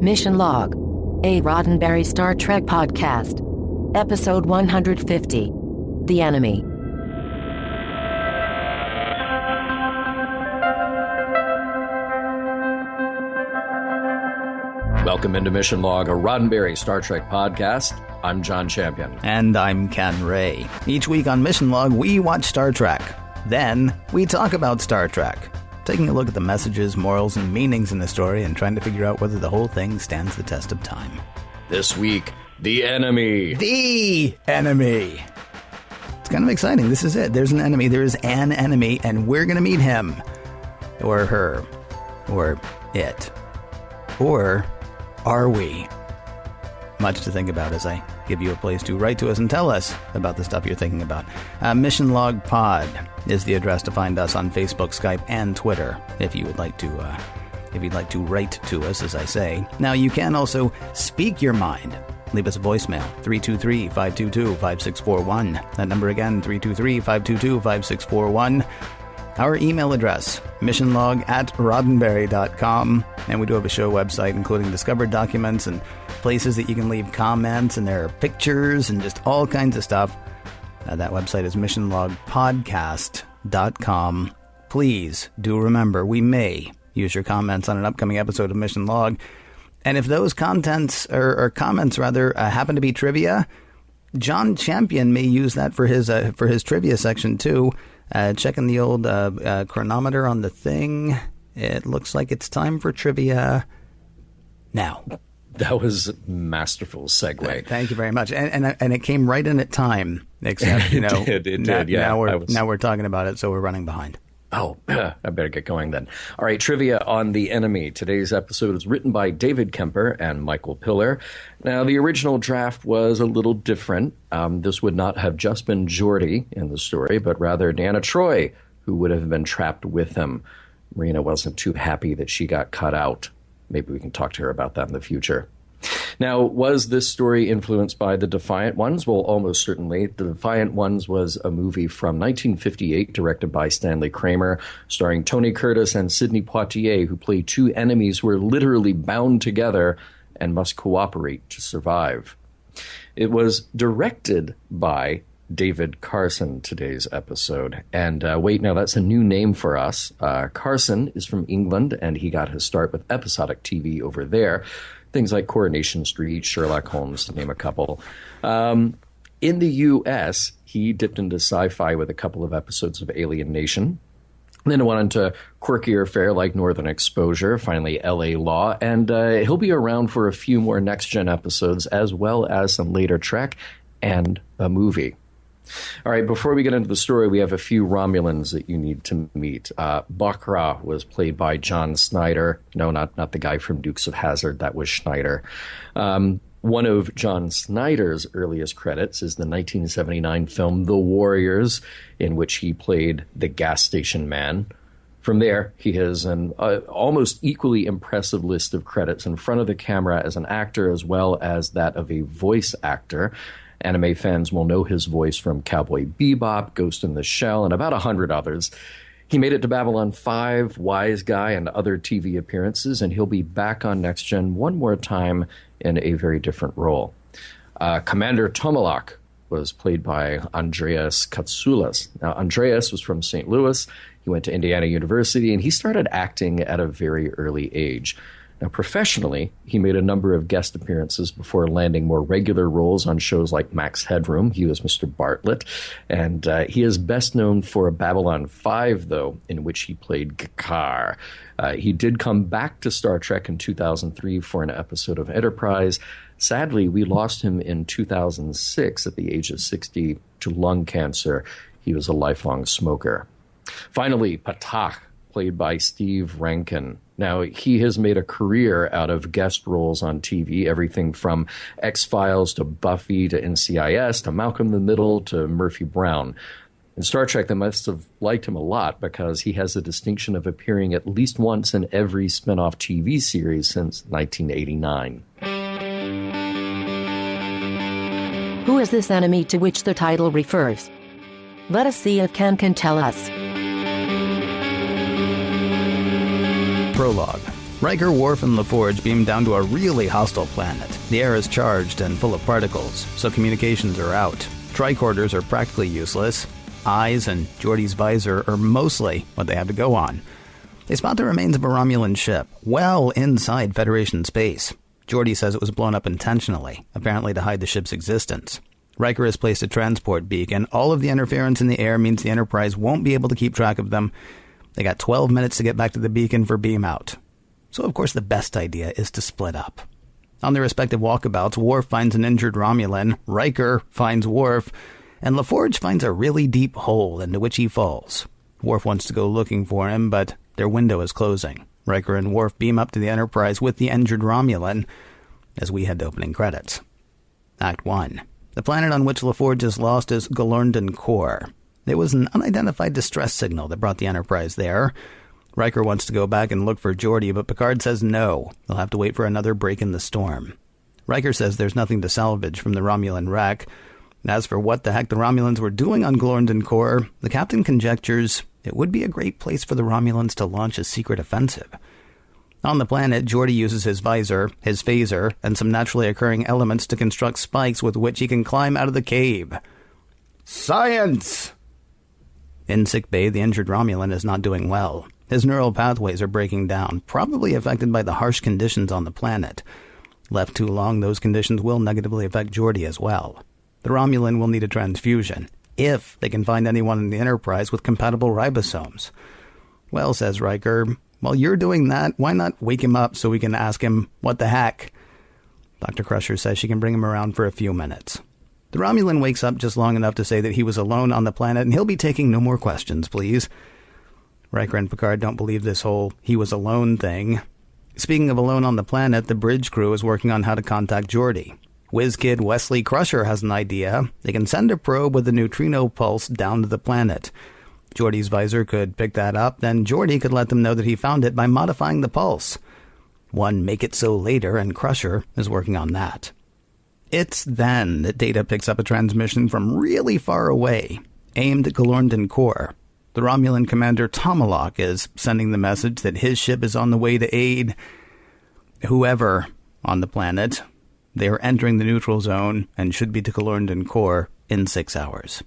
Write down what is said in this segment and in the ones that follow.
Mission Log, a Roddenberry Star Trek podcast. Episode 150, The Enemy. Welcome into Mission Log, a Roddenberry Star Trek podcast. I'm John Champion. And I'm Ken Ray. Each week on Mission Log, we watch Star Trek. Then, we talk about Star Trek, taking a look at the messages, morals, and meanings in the story and trying to figure out whether the whole thing stands the test of time. This week, The Enemy. The Enemy. It's kind of exciting. This is it. There's an enemy. There is an enemy, and we're going to meet him. Or her. Or it. Or are we? Much to think about as I give you a place to write to us and tell us about the stuff you're thinking about. Mission Log Pod is the address to find us on Facebook, Skype, and Twitter. If you would like to, write to us, as I say. Now you can also speak your mind. Leave us a voicemail, 323-522-5641. That number again, 323-522-5641. Our email address, missionlog@roddenberry.com. And we do have a show website, including discovered documents and places that you can leave comments, and there are pictures and just all kinds of stuff. That website is missionlogpodcast.com. Please do remember, we may use your comments on an upcoming episode of Mission Log. And if those contents, or comments rather, happen to be trivia, John Champion may use that for his trivia section too. Checking the old chronometer on the thing. It looks like it's time for trivia now. That was a masterful segue. Thank you very much. And it came right in at time, except, you know, it did, yeah. Now we're talking about it, so we're running behind. Oh, I better get going then. All right, trivia on The Enemy. Today's episode is written by David Kemper and Michael Piller. Now, the original draft was a little different. This would not have just been Geordi in the story, but rather Deanna Troi, who would have been trapped with him. Marina wasn't too happy that she got cut out. Maybe we can talk to her about that in the future. Now, was this story influenced by The Defiant Ones? Well, almost certainly. The Defiant Ones was a movie from 1958 directed by Stanley Kramer, starring Tony Curtis and Sidney Poitier, who play two enemies who are literally bound together and must cooperate to survive. It was directed by David Carson, today's episode. And wait, now that's a new name for us. Carson is from England, and he got his start with episodic TV over there. Things like Coronation Street, Sherlock Holmes, to name a couple. In the U.S., he dipped into sci-fi with a couple of episodes of Alien Nation. Then went into quirkier fare like Northern Exposure, finally L.A. Law, and he'll be around for a few more next-gen episodes, as well as some later Trek and a movie. All right, before we get into the story, we have a few Romulans that you need to meet. Bakra was played by John Snyder. No, not the guy from Dukes of Hazzard. That was Schneider. One of John Snyder's earliest credits is the 1979 film The Warriors, in which he played the gas station man. From there, he has an almost equally impressive list of credits in front of the camera as an actor, as well as that of a voice actor. Anime fans will know his voice from Cowboy Bebop, Ghost in the Shell, and about 100 others. He made it to Babylon 5, Wise Guy, and other TV appearances, and he'll be back on Next Gen one more time in a very different role. Commander Tomalak was played by Andreas Katsoulas. Now, Andreas was from St. Louis. He went to Indiana University, and he started acting at a very early age. Now, professionally, he made a number of guest appearances before landing more regular roles on shows like Max Headroom. He was Mr. Bartlett. And he is best known for Babylon 5, though, in which he played G'Kar. He did come back to Star Trek in 2003 for an episode of Enterprise. Sadly, we lost him in 2006 at the age of 60 to lung cancer. He was a lifelong smoker. Finally, Patak, played by Steve Rankin. Now, he has made a career out of guest roles on TV, everything from X-Files to Buffy to NCIS to Malcolm in the Middle to Murphy Brown. In Star Trek, they must have liked him a lot because he has the distinction of appearing at least once in every spin-off TV series since 1989. Who is this enemy to which the title refers? Let us see if Ken can tell us. Prologue. Riker, Worf, and LaForge beam down to a really hostile planet. The air is charged and full of particles, so communications are out. Tricorders are practically useless. Eyes and Geordi's visor are mostly what they have to go on. They spot the remains of a Romulan ship, well inside Federation space. Geordi says it was blown up intentionally, apparently to hide the ship's existence. Riker has placed a transport beacon. All of the interference in the air means the Enterprise won't be able to keep track of them. They got 12 minutes to get back to the beacon for beam out. So, of course, the best idea is to split up. On their respective walkabouts, Worf finds an injured Romulan, Riker finds Worf, and LaForge finds a really deep hole into which he falls. Worf wants to go looking for him, but their window is closing. Riker and Worf beam up to the Enterprise with the injured Romulan as we head to opening credits. Act 1. The planet on which LaForge is lost is Galorndon Core. It was an unidentified distress signal that brought the Enterprise there. Riker wants to go back and look for Geordi, but Picard says no. They'll have to wait for another break in the storm. Riker says there's nothing to salvage from the Romulan wreck. As for what the heck the Romulans were doing on Galorndon Core, the captain conjectures it would be a great place for the Romulans to launch a secret offensive. On the planet, Geordi uses his visor, his phaser, and some naturally occurring elements to construct spikes with which he can climb out of the cave. Science! In sickbay, the injured Romulan is not doing well. His neural pathways are breaking down, probably affected by the harsh conditions on the planet. Left too long, those conditions will negatively affect Geordi as well. The Romulan will need a transfusion, if they can find anyone in the Enterprise with compatible ribosomes. Well, says Riker, while you're doing that, why not wake him up so we can ask him, what the heck? Dr. Crusher says she can bring him around for a few minutes. The Romulan wakes up just long enough to say that he was alone on the planet and he'll be taking no more questions, please. Riker and Picard don't believe this whole he was alone thing. Speaking of alone on the planet, the bridge crew is working on how to contact Geordi. WizKid Wesley Crusher has an idea. They can send a probe with a neutrino pulse down to the planet. Geordi's visor could pick that up, then Geordi could let them know that he found it by modifying the pulse. One make it so later, and Crusher is working on that. It's then that Data picks up a transmission from really far away, aimed at Galorndon Core. The Romulan commander Tomalak is sending the message that his ship is on the way to aid whoever on the planet. They are entering the neutral zone and should be to Galorndon Core in 6 hours.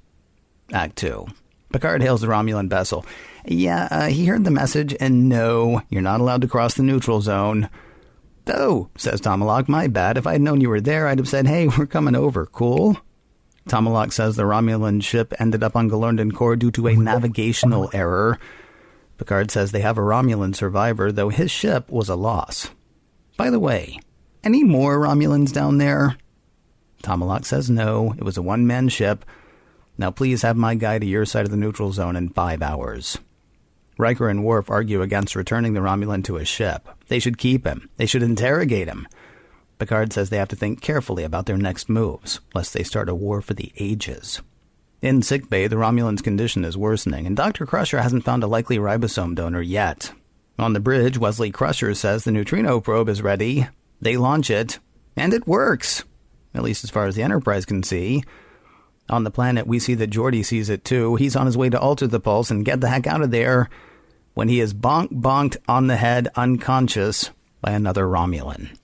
Act 2. Picard hails the Romulan vessel. Yeah, he heard the message, and no, you're not allowed to cross the neutral zone. Oh, says Tomalak, my bad. If I'd known you were there, I'd have said, hey, we're coming over, cool? Tomalak says the Romulan ship ended up on Galorndon Core due to a navigational error. Picard says they have a Romulan survivor, though his ship was a loss. By the way, any more Romulans down there? Tomalak says no, it was a one-man ship. Now please have my guy to your side of the neutral zone in 5 hours. Riker and Worf argue against returning the Romulan to his ship. They should keep him. They should interrogate him. Picard says they have to think carefully about their next moves, lest they start a war for the ages. In sickbay, the Romulan's condition is worsening, and Dr. Crusher hasn't found a likely ribosome donor yet. On the bridge, Wesley Crusher says the neutrino probe is ready. They launch it, and it works, at least as far as the Enterprise can see. On the planet, we see that Geordi sees it too. He's on his way to alter the pulse and get the heck out of there when he is bonked on the head unconscious by another Romulan.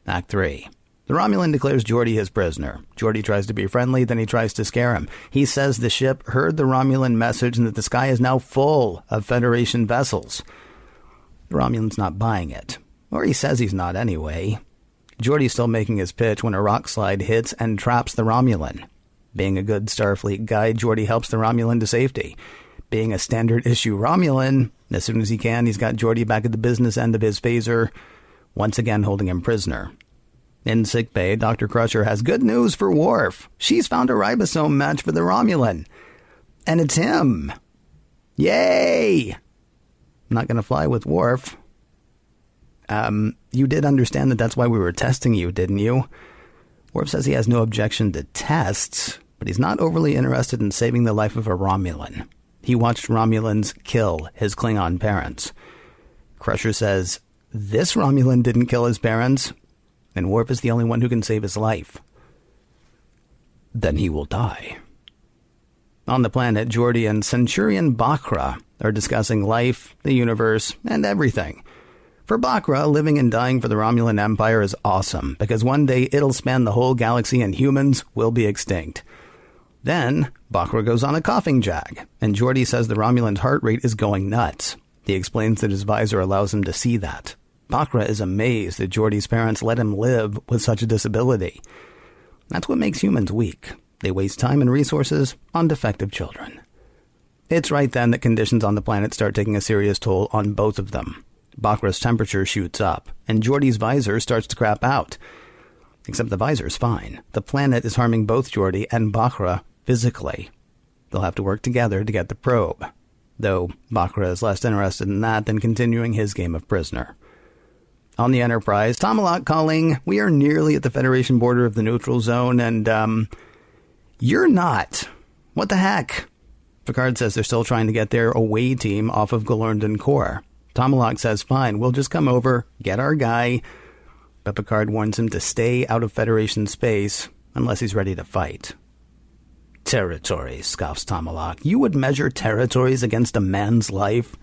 Act 3. The Romulan declares Geordi his prisoner. Geordi tries to be friendly, then he tries to scare him. He says the ship heard the Romulan message and that the sky is now full of Federation vessels. The Romulan's not buying it. Or he says he's not anyway. Geordi's still making his pitch when a rock slide hits and traps the Romulan. Being a good Starfleet guy, Geordi helps the Romulan to safety. Being a standard-issue Romulan, as soon as he can, he's got Geordi back at the business end of his phaser, once again holding him prisoner. In sickbay, Dr. Crusher has good news for Worf. She's found a ribosome match for the Romulan. And it's him. Yay! I'm not going to fly with Worf. You did understand that that's why we were testing you, didn't you? Worf says he has no objection to tests, but he's not overly interested in saving the life of a Romulan. He watched Romulans kill his Klingon parents. Crusher says, this Romulan didn't kill his parents, and Worf is the only one who can save his life. Then he will die. On the planet, Geordi and Centurion Bakra are discussing life, the universe, and everything. For Bakra, living and dying for the Romulan Empire is awesome, because one day it'll span the whole galaxy and humans will be extinct. Then, Bakra goes on a coughing jag, and Geordi says the Romulan's heart rate is going nuts. He explains that his visor allows him to see that. Bakra is amazed that Geordi's parents let him live with such a disability. That's what makes humans weak. They waste time and resources on defective children. It's right then that conditions on the planet start taking a serious toll on both of them. Bakra's temperature shoots up, and Geordi's visor starts to crap out. Except the visor's fine. The planet is harming both Geordi and Bakra physically. They'll have to work together to get the probe, though Bakra is less interested in that than continuing his game of prisoner. On the Enterprise, Tomalak calling. We are nearly at the Federation border of the neutral zone, and, you're not. What the heck? Picard says they're still trying to get their away team off of Galorndon Core. Tomalak says, fine, we'll just come over, get our guy. But Picard warns him to stay out of Federation space unless he's ready to fight. Territories, scoffs Tomalak. You would measure territories against a man's life?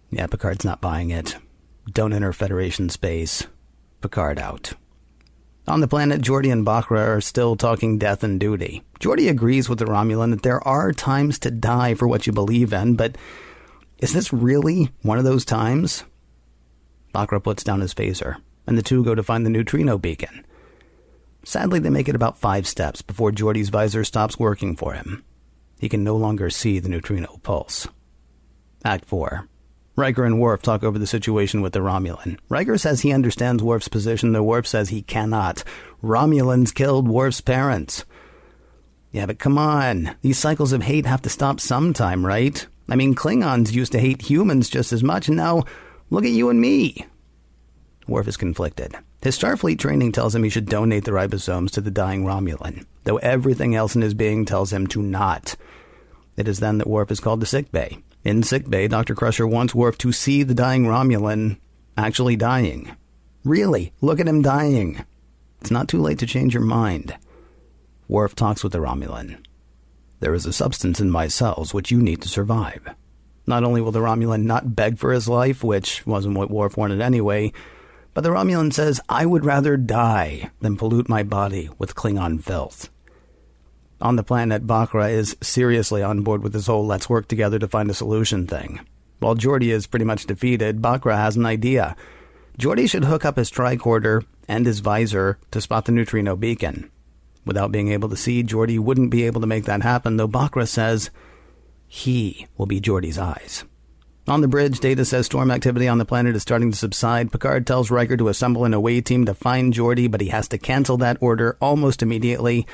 Yeah, Picard's not buying it. Don't enter Federation space. Picard out. On the planet, Geordi and Bakra are still talking death and duty. Geordi agrees with the Romulan that there are times to die for what you believe in, but is this really one of those times? Bakra puts down his phaser, and the two go to find the neutrino beacon. Sadly, they make it about 5 steps before Geordi's visor stops working for him. He can no longer see the neutrino pulse. Act 4. Riker and Worf talk over the situation with the Romulan. Riker says he understands Worf's position, though Worf says he cannot. Romulans killed Worf's parents. Yeah, but come on. These cycles of hate have to stop sometime, right? I mean, Klingons used to hate humans just as much, and now look at you and me. Worf is conflicted. His Starfleet training tells him he should donate the ribosomes to the dying Romulan, though everything else in his being tells him to not. It is then that Worf is called to sickbay. In sickbay, Dr. Crusher wants Worf to see the dying Romulan actually dying. Really, look at him dying. It's not too late to change your mind. Worf talks with the Romulan. There is a substance in my cells which you need to survive. Not only will the Romulan not beg for his life, which wasn't what Worf wanted anyway, but the Romulan says, I would rather die than pollute my body with Klingon filth. On the planet, Bakra is seriously on board with this whole let's work together to find a solution thing. While Geordi is pretty much defeated, Bakra has an idea. Geordi should hook up his tricorder and his visor to spot the neutrino beacon. Without being able to see, Geordi wouldn't be able to make that happen, though Bakra says he will be Geordi's eyes. On the bridge, Data says storm activity on the planet is starting to subside. Picard tells Riker to assemble an away team to find Geordi, but he has to cancel that order almost immediately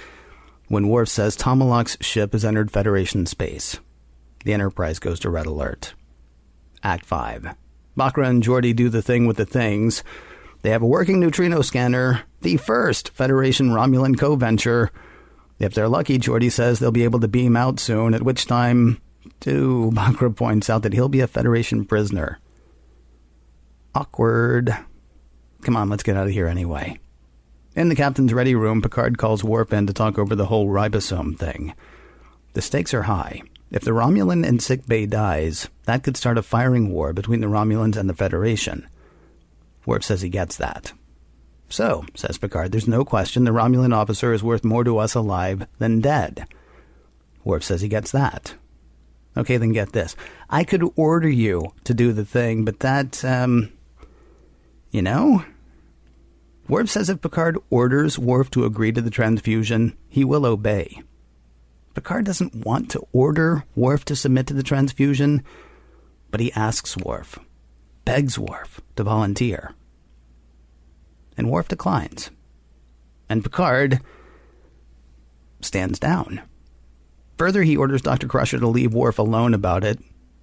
when Worf says Tomalak's ship has entered Federation space. The Enterprise goes to red alert. Act 5. Bakra and Geordi do the thing with the things. They have a working neutrino scanner, the first Federation Romulan co-venture. If they're lucky, Geordi says they'll be able to beam out soon, at which time, too, Bakra points out that he'll be a Federation prisoner. Awkward. Come on, let's get out of here anyway. In the captain's ready room, Picard calls Worf in to talk over the whole ribosome thing. The stakes are high. If the Romulan in sickbay dies, that could start a firing war between the Romulans and the Federation. Worf says he gets that. So, says Picard, there's no question the Romulan officer is worth more to us alive than dead. Worf says he gets that. Okay, then get this. I could order you to do the thing, but that, Worf says if Picard orders Worf to agree to the transfusion, he will obey. Picard doesn't want to order Worf to submit to the transfusion, but he asks Worf, begs Worf to volunteer. And Worf declines. And Picard stands down. Further, he orders Dr. Crusher to leave Worf alone about it.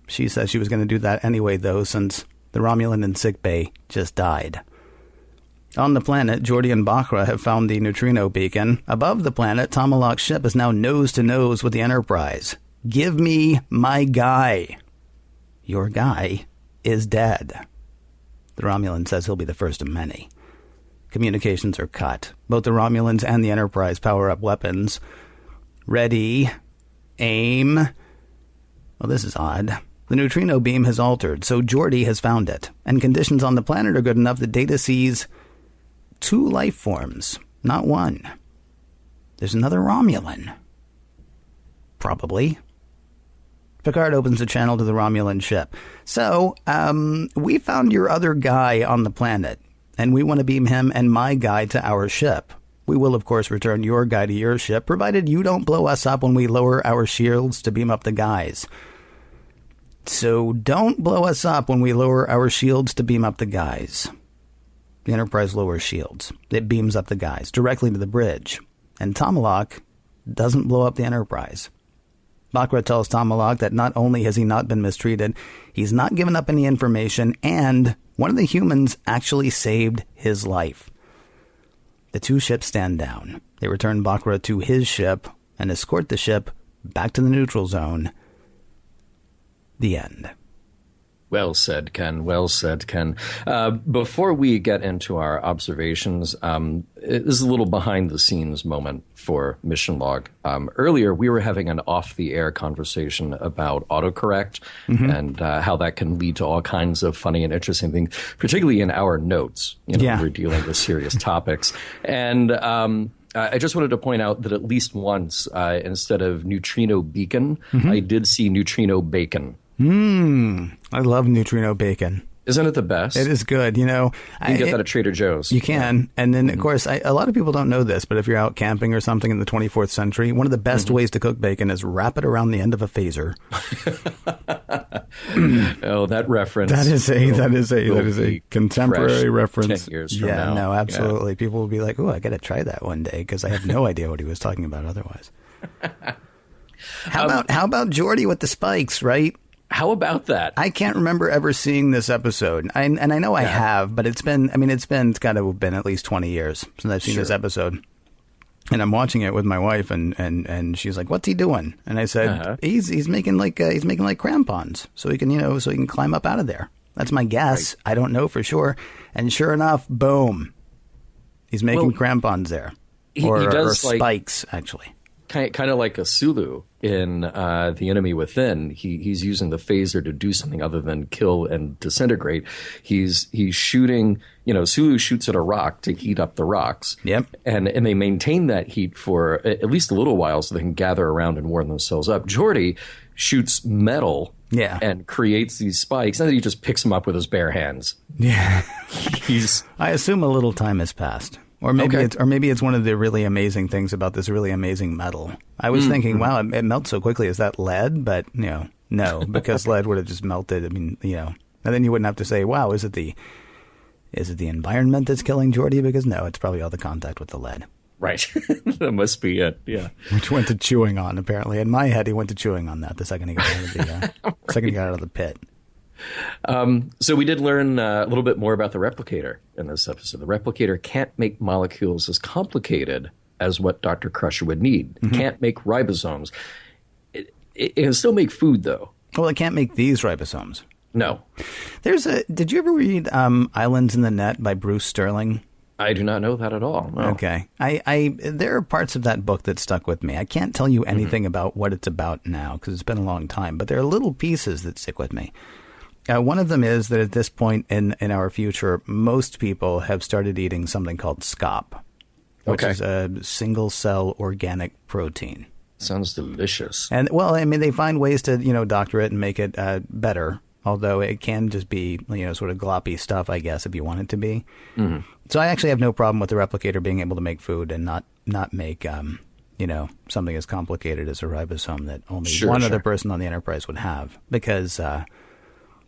She says she was going to do that anyway, though, since the Romulan in sickbay just died. On the planet, Geordi and Bakra have found the neutrino beacon. Above the planet, Tomalak's ship is now nose-to-nose with the Enterprise. Give me my guy. Your guy is dead. The Romulan says he'll be the first of many. Communications are cut. Both the Romulans and the Enterprise power up weapons. Ready. Aim. Well, this is odd. The neutrino beam has altered, so Geordi has found it, and conditions on the planet are good enough that Data sees 2 life forms, not 1. There's another Romulan. Probably. Picard opens the channel to the Romulan ship. So, we found your other guy on the planet, and we want to beam him and my guy to our ship. We will, of course, return your guy to your ship, provided you don't blow us up when we lower our shields to beam up the guys. So don't blow us up when we lower our shields to beam up the guys. The Enterprise lowers shields. It beams up the guys directly to the bridge. And Tomalak doesn't blow up the Enterprise. Bakra tells Tomalak that not only has he not been mistreated, he's not given up any information, and one of the humans actually saved his life. The 2 ships stand down. They return Bakra to his ship and escort the ship back to the neutral zone. The end. Well said, Ken. Well said, Ken. Before we get into our observations, this is a little behind-the-scenes moment for Mission Log. Earlier, we were having an off-the-air conversation about autocorrect and how that can lead to all kinds of funny and interesting things, particularly in our notes. When we're dealing with serious topics. And I just wanted to point out that at least once, instead of neutrino beacon, I did see neutrino bacon. I love neutrino bacon. Isn't it the best? It is good. You can get that at Trader Joe's. You can. And then, of course, a lot of people don't know this, but if you're out camping or something in the 24th century, one of the best ways to cook bacon is wrap it around the end of a phaser. Oh, that reference. That is a contemporary reference. 10 years from now. No, absolutely. Yeah. People will be like, "Oh, I got to try that one day," because I have no idea what he was talking about otherwise. How about Geordi with the spikes, right? How about that? I can't remember ever seeing this episode. And I know I have, but it's been got to have been at least 20 years since I've seen this episode. And I'm watching it with my wife, and she's like, "What's he doing?" And I said, "He's making like crampons, so he can climb up out of there." That's my guess. Right. I don't know for sure. And sure enough, boom, he's making crampons there, or spikes actually. Kind of like a Sulu in The Enemy Within. He's using the phaser to do something other than kill and disintegrate. He's shooting, Sulu shoots at a rock to heat up the rocks. Yep. And they maintain that heat for at least a little while so they can gather around and warm themselves up. Geordi shoots metal and creates these spikes, and then he just picks them up with his bare hands. Yeah. I assume a little time has passed. Or maybe it's one of the really amazing things about this really amazing metal. I was thinking, wow, it melts so quickly. Is that lead? But no, because lead would have just melted. I mean, and then you wouldn't have to say, wow, is it the environment that's killing Geordi? Because no, it's probably all the contact with the lead. Right. That must be it. Yeah. Which went to chewing on, apparently. In my head, he went to chewing on that the second he got out of the pit. So we did learn a little bit more about the replicator in this episode. The replicator can't make molecules as complicated as what Dr. Crusher would need. It can't make ribosomes. It can still make food, though. Well, it can't make these ribosomes. No. Did you ever read Islands in the Net by Bruce Sterling? I do not know that at all. No. Okay. There are parts of that book that stuck with me. I can't tell you anything about what it's about now because it's been a long time, but there are little pieces that stick with me. One of them is that at this point in our future, most people have started eating something called SCOP, which is a single-cell organic protein. Sounds delicious. And, well, I mean, they find ways to, doctor it and make it better, although it can just be, sort of gloppy stuff, I guess, if you want it to be. Mm-hmm. So I actually have no problem with the replicator being able to make food and not make, something as complicated as a ribosome that only one other person on the Enterprise would have, because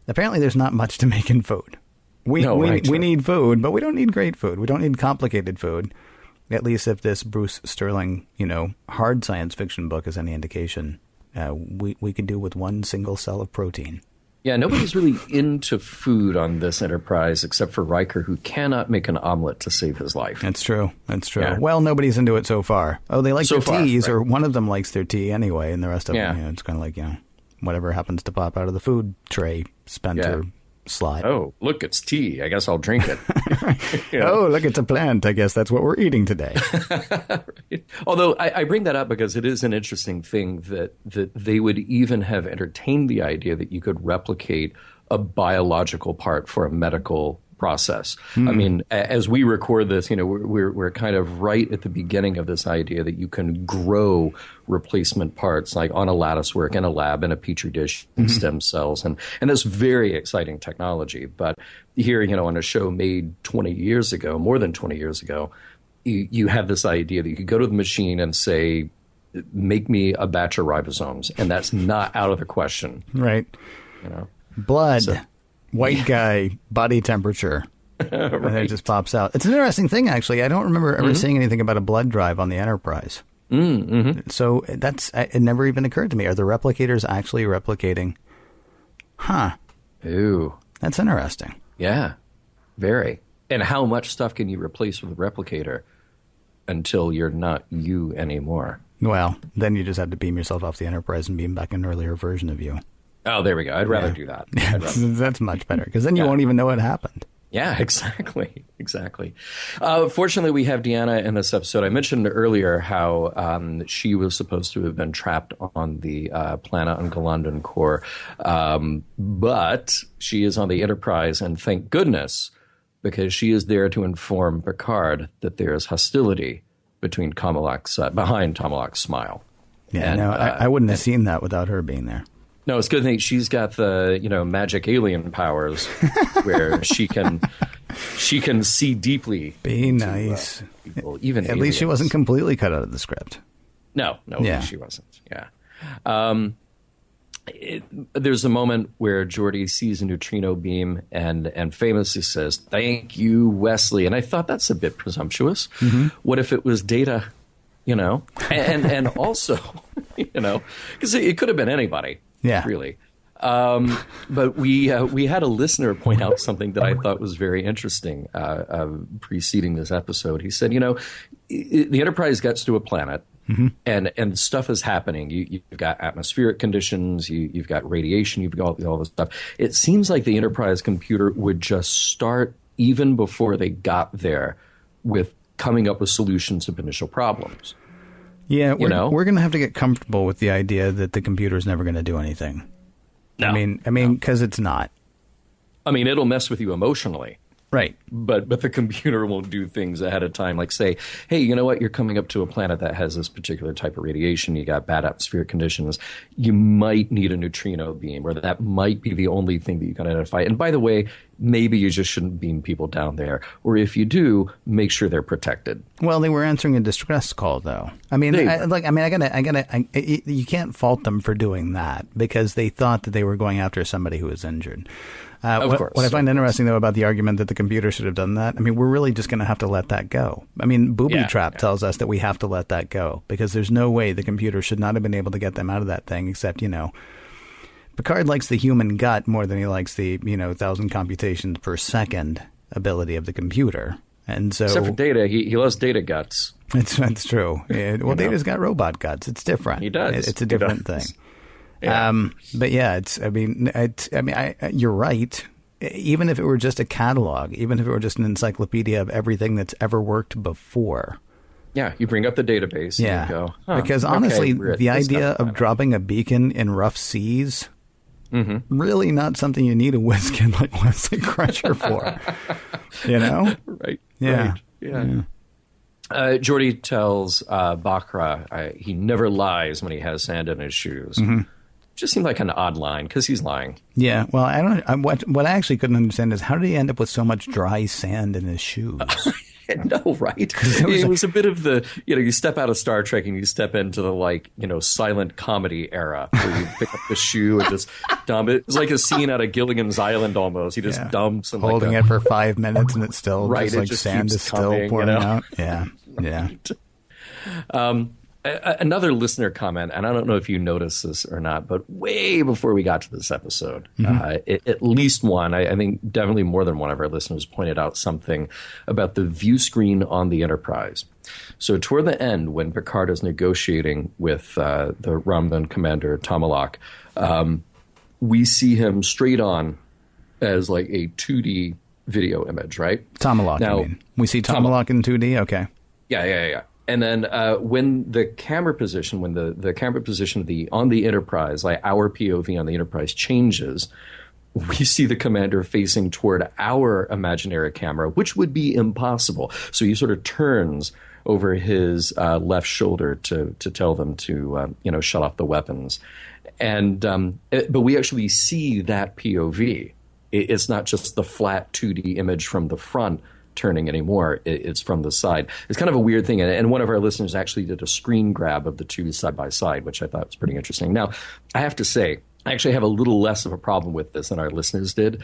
apparently there's not much to make in food. We need food, but we don't need great food. We don't need complicated food. At least if this Bruce Sterling, hard science fiction book is any indication, we could do with one single cell of protein. Yeah, nobody's really into food on this Enterprise except for Riker, who cannot make an omelet to save his life. That's true. Yeah. Well, nobody's into it so far. Oh, they like their teas, or one of them likes their tea anyway, and the rest of them, it's kind of like, whatever happens to pop out of the food tray, spent or slot. Oh, look, it's tea. I guess I'll drink it. Oh, look, it's a plant. I guess that's what we're eating today. Right. Although I bring that up because it is an interesting thing that they would even have entertained the idea that you could replicate a biological part for a medical process. I mean, as we record this, we're kind of right at the beginning of this idea that you can grow replacement parts like on a lattice work in a lab in a petri dish in stem cells, and that's very exciting technology. But here, on a show made 20 years ago, more than 20 years ago, you have this idea that you could go to the machine and say, make me a batch of ribosomes, and that's not out of the question. Right. Blood. So, white guy, body temperature. Right. And it just pops out. It's an interesting thing, actually. I don't remember ever seeing anything about a blood drive on the Enterprise. So it never even occurred to me. Are the replicators actually replicating? Huh. Ooh. That's interesting. Yeah. Very. And how much stuff can you replace with a replicator until you're not you anymore? Well, then you just have to beam yourself off the Enterprise and beam back an earlier version of you. Oh, there we go. I'd rather do that. That's much better, because then you won't even know what happened. Yeah, exactly. Fortunately, we have Deanna in this episode. I mentioned earlier how she was supposed to have been trapped on the planet on Galorndon Core, but she is on the Enterprise, and thank goodness, because she is there to inform Picard that there is hostility behind Tomalak's smile. Yeah, and, I wouldn't have seen that without her being there. No, it's good thing she's got the magic alien powers where she can see deeply. Be nice. People, even at least she wasn't completely cut out of the script. No, she wasn't. Yeah. There's a moment where Geordi sees a neutrino beam and famously says, "Thank you, Wesley." And I thought that's a bit presumptuous. What if it was Data? And also, because it could have been anybody. Yeah. Really. But we had a listener point out something that I thought was very interesting preceding this episode. He said, the Enterprise gets to a planet and stuff is happening. You've got atmospheric conditions, you've got radiation, you've got all this stuff. It seems like the Enterprise computer would just start even before they got there with coming up with solutions to initial problems. Yeah, we're going to have to get comfortable with the idea that the computer's never going to do anything. No, I mean, because it's not. I mean, it'll mess with you emotionally. Right. But the computer won't do things ahead of time, like say, hey, you know what? You're coming up to a planet that has this particular type of radiation. You got bad atmospheric conditions. You might need a neutrino beam, or that might be the only thing that you can identify. And by the way, maybe you just shouldn't beam people down there. Or if you do, make sure they're protected. Well, they were answering a distress call, though. I mean, you can't fault them for doing that, because they thought that they were going after somebody who was injured. Of course. What I find interesting, though, about the argument that the computer should have done that, I mean, we're really just going to have to let that go. I mean, Booby Trap tells us that we have to let that go, because there's no way the computer should not have been able to get them out of that thing, except, Picard likes the human gut more than he likes the, 1,000 computations per second ability of the computer. And so, except for Data, he loves Data guts. It's true. Well, Data's got robot guts. It's different. He does. It's a different thing. Yeah. But yeah, you're right. Even if it were just a catalog, even if it were just an encyclopedia of everything that's ever worked before. Yeah, you bring up the database and you go, because honestly, the idea of dropping a beacon in rough seas, really not something you need a whiz-kid like Wesley Crusher for. Right. Yeah. Right. Yeah. Geordi tells Bakra he never lies when he has sand in his shoes. Just seemed like an odd line, because he's lying. Yeah, well, I don't. What I actually couldn't understand is, how did he end up with so much dry sand in his shoes? No, right? It was a bit of the, you step out of Star Trek and you step into the silent comedy era, where you pick up the shoe and just dump it. It's like a scene out of Gilligan's Island almost. He just dumps and holding it for 5 minutes and it's still just sand is still pouring out. Yeah, right. Yeah. Another listener comment, and I don't know if you noticed this or not, but way before we got to this episode, at least one, I think definitely more than one of our listeners pointed out something about the view screen on the Enterprise. So toward the end, when Picard is negotiating with the Romulan commander, Tomalak, we see him straight on as like a 2D video image, right? Tomalak, now, I mean. We see Tomalak in 2D? Okay. Yeah. And then when the camera position, on the Enterprise, like our POV on the Enterprise changes, we see the commander facing toward our imaginary camera, which would be impossible. So he sort of turns over his left shoulder to tell them to shut off the weapons. And but we actually see that POV. It's not just the flat 2D image from the front turning anymore. It's from the side. It's kind of a weird thing. And one of our listeners actually did a screen grab of the two side by side, which I thought was pretty interesting. Now, I have to say, I actually have a little less of a problem with this than our listeners did,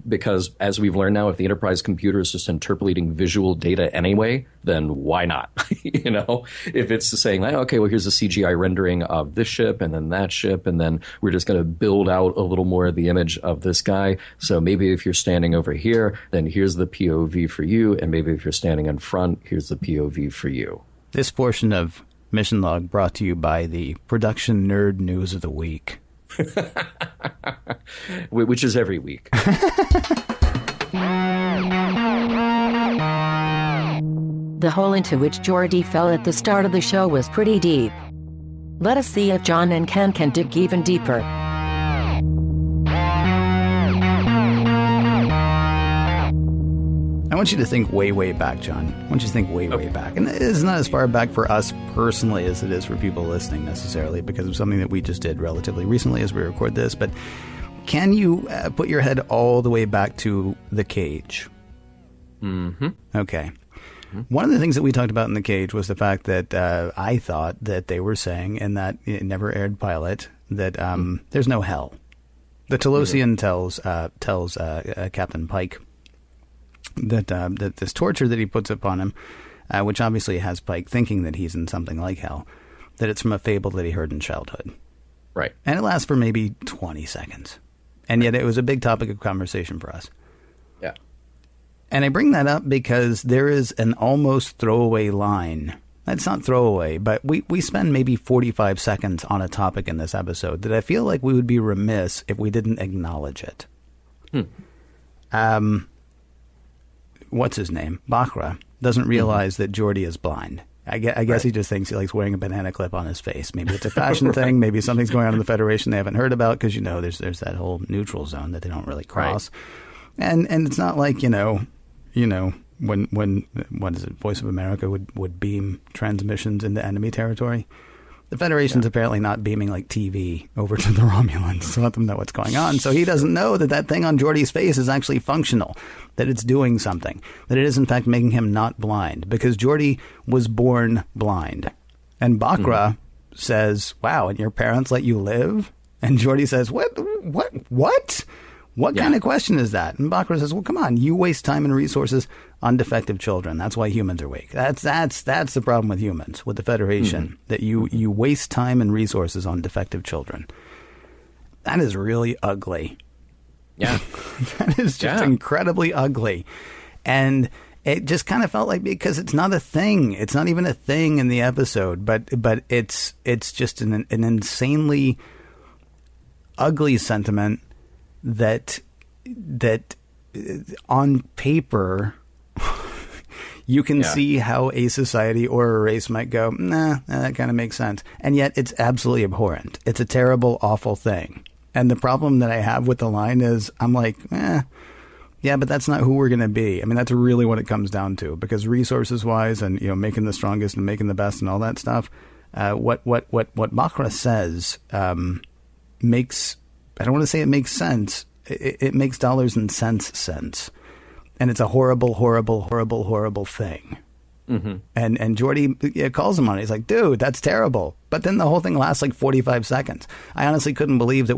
because as we've learned now, if the Enterprise computer is just interpolating visual data anyway, then why not? If it's saying, like, okay, well, here's a CGI rendering of this ship and then that ship, and then we're just going to build out a little more of the image of this guy. So maybe if you're standing over here, then here's the POV for you, and maybe if you're standing in front, here's the POV for you. This portion of Mission Log brought to you by the Production Nerd News of the Week. Which is every week. The hole into which Geordi fell at the start of the show was pretty deep. Let us see if John and Ken can dig even deeper. I want you to think way, way back, John. I want you to think way, way back. And it's not as far back for us personally as it is for people listening necessarily, because of something that we just did relatively recently as we record this. But can you put your head all the way back to The Cage? Mm-hmm. Okay. Mm-hmm. One of the things that we talked about in The Cage was the fact that I thought that they were saying in that never aired pilot that there's no hell. The Telosian tells Captain Pike that this torture that he puts upon him, which obviously has Pike thinking that he's in something like hell, that it's from a fable that he heard in childhood. Right. And it lasts for maybe 20 seconds. And yet it was a big topic of conversation for us. Yeah. And I bring that up because there is an almost throwaway line. It's not throwaway, but we spend maybe 45 seconds on a topic in this episode that I feel like we would be remiss if we didn't acknowledge it. What's his name? Bakra doesn't realize that Geordi is blind. I guess he just thinks he likes wearing a banana clip on his face. Maybe it's a fashion thing. Maybe something's going on in the Federation they haven't heard about, because there's that whole neutral zone that they don't really cross. Right. And it's not like when what is it, Voice of America would beam transmissions into enemy territory. The Federation's apparently not beaming like TV over to the Romulans to let them know what's going on. So he doesn't know that thing on Geordi's face is actually functional, that it's doing something, that it is in fact making him not blind, because Geordi was born blind. And Bakra says, wow, and your parents let you live? And Geordi says, what? What kind of question is that? And Bakra says, well, come on, you waste time and resources on defective children. That's why humans are weak. That's the problem with humans, with the Federation, that you waste time and resources on defective children. That is really ugly. Yeah. That is just incredibly ugly. And it just kind of felt like, because it's not a thing. It's not even a thing in the episode, but it's just an insanely ugly sentiment that on paper you can see how a society or a race might go, nah, that kind of makes sense. And yet it's absolutely abhorrent. It's a terrible, awful thing. And the problem that I have with the line is I'm like, yeah, but that's not who we're going to be. I mean, that's really what it comes down to, because resources wise and, making the strongest and making the best and all that stuff, what Bakra says makes, I don't want to say it makes sense. It makes dollars and cents sense. And it's a horrible, horrible, horrible, horrible thing. Mm-hmm. And Geordi calls him on it. He's like, dude, that's terrible. But then the whole thing lasts like 45 seconds. I honestly couldn't believe that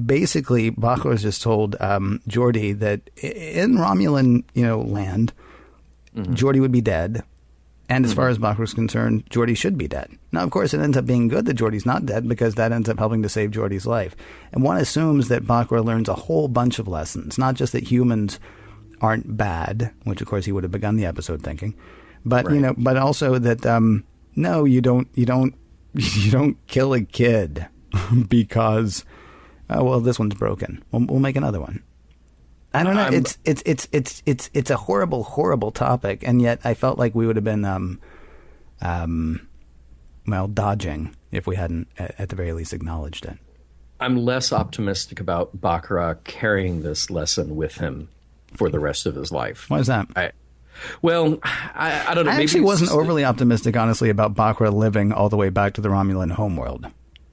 basically Bakra just told Geordi that in Romulan, land, Geordi would be dead. And as far as Bakra's concerned, Geordi should be dead. Now, of course, it ends up being good that Geordi's not dead, because that ends up helping to save Geordi's life. And one assumes that Bakra learns a whole bunch of lessons, not just that humans aren't bad, which of course he would have begun the episode thinking, but but also that no, you don't kill a kid because this one's broken. We'll make another one. I don't know. It's a horrible, horrible topic, and yet I felt like we would have been, dodging if we hadn't, at the very least, acknowledged it. I'm less optimistic about Baccarat carrying this lesson with him for the rest of his life. Why is that? I don't know. I maybe actually wasn't overly optimistic, honestly, about Baccarat living all the way back to the Romulan homeworld.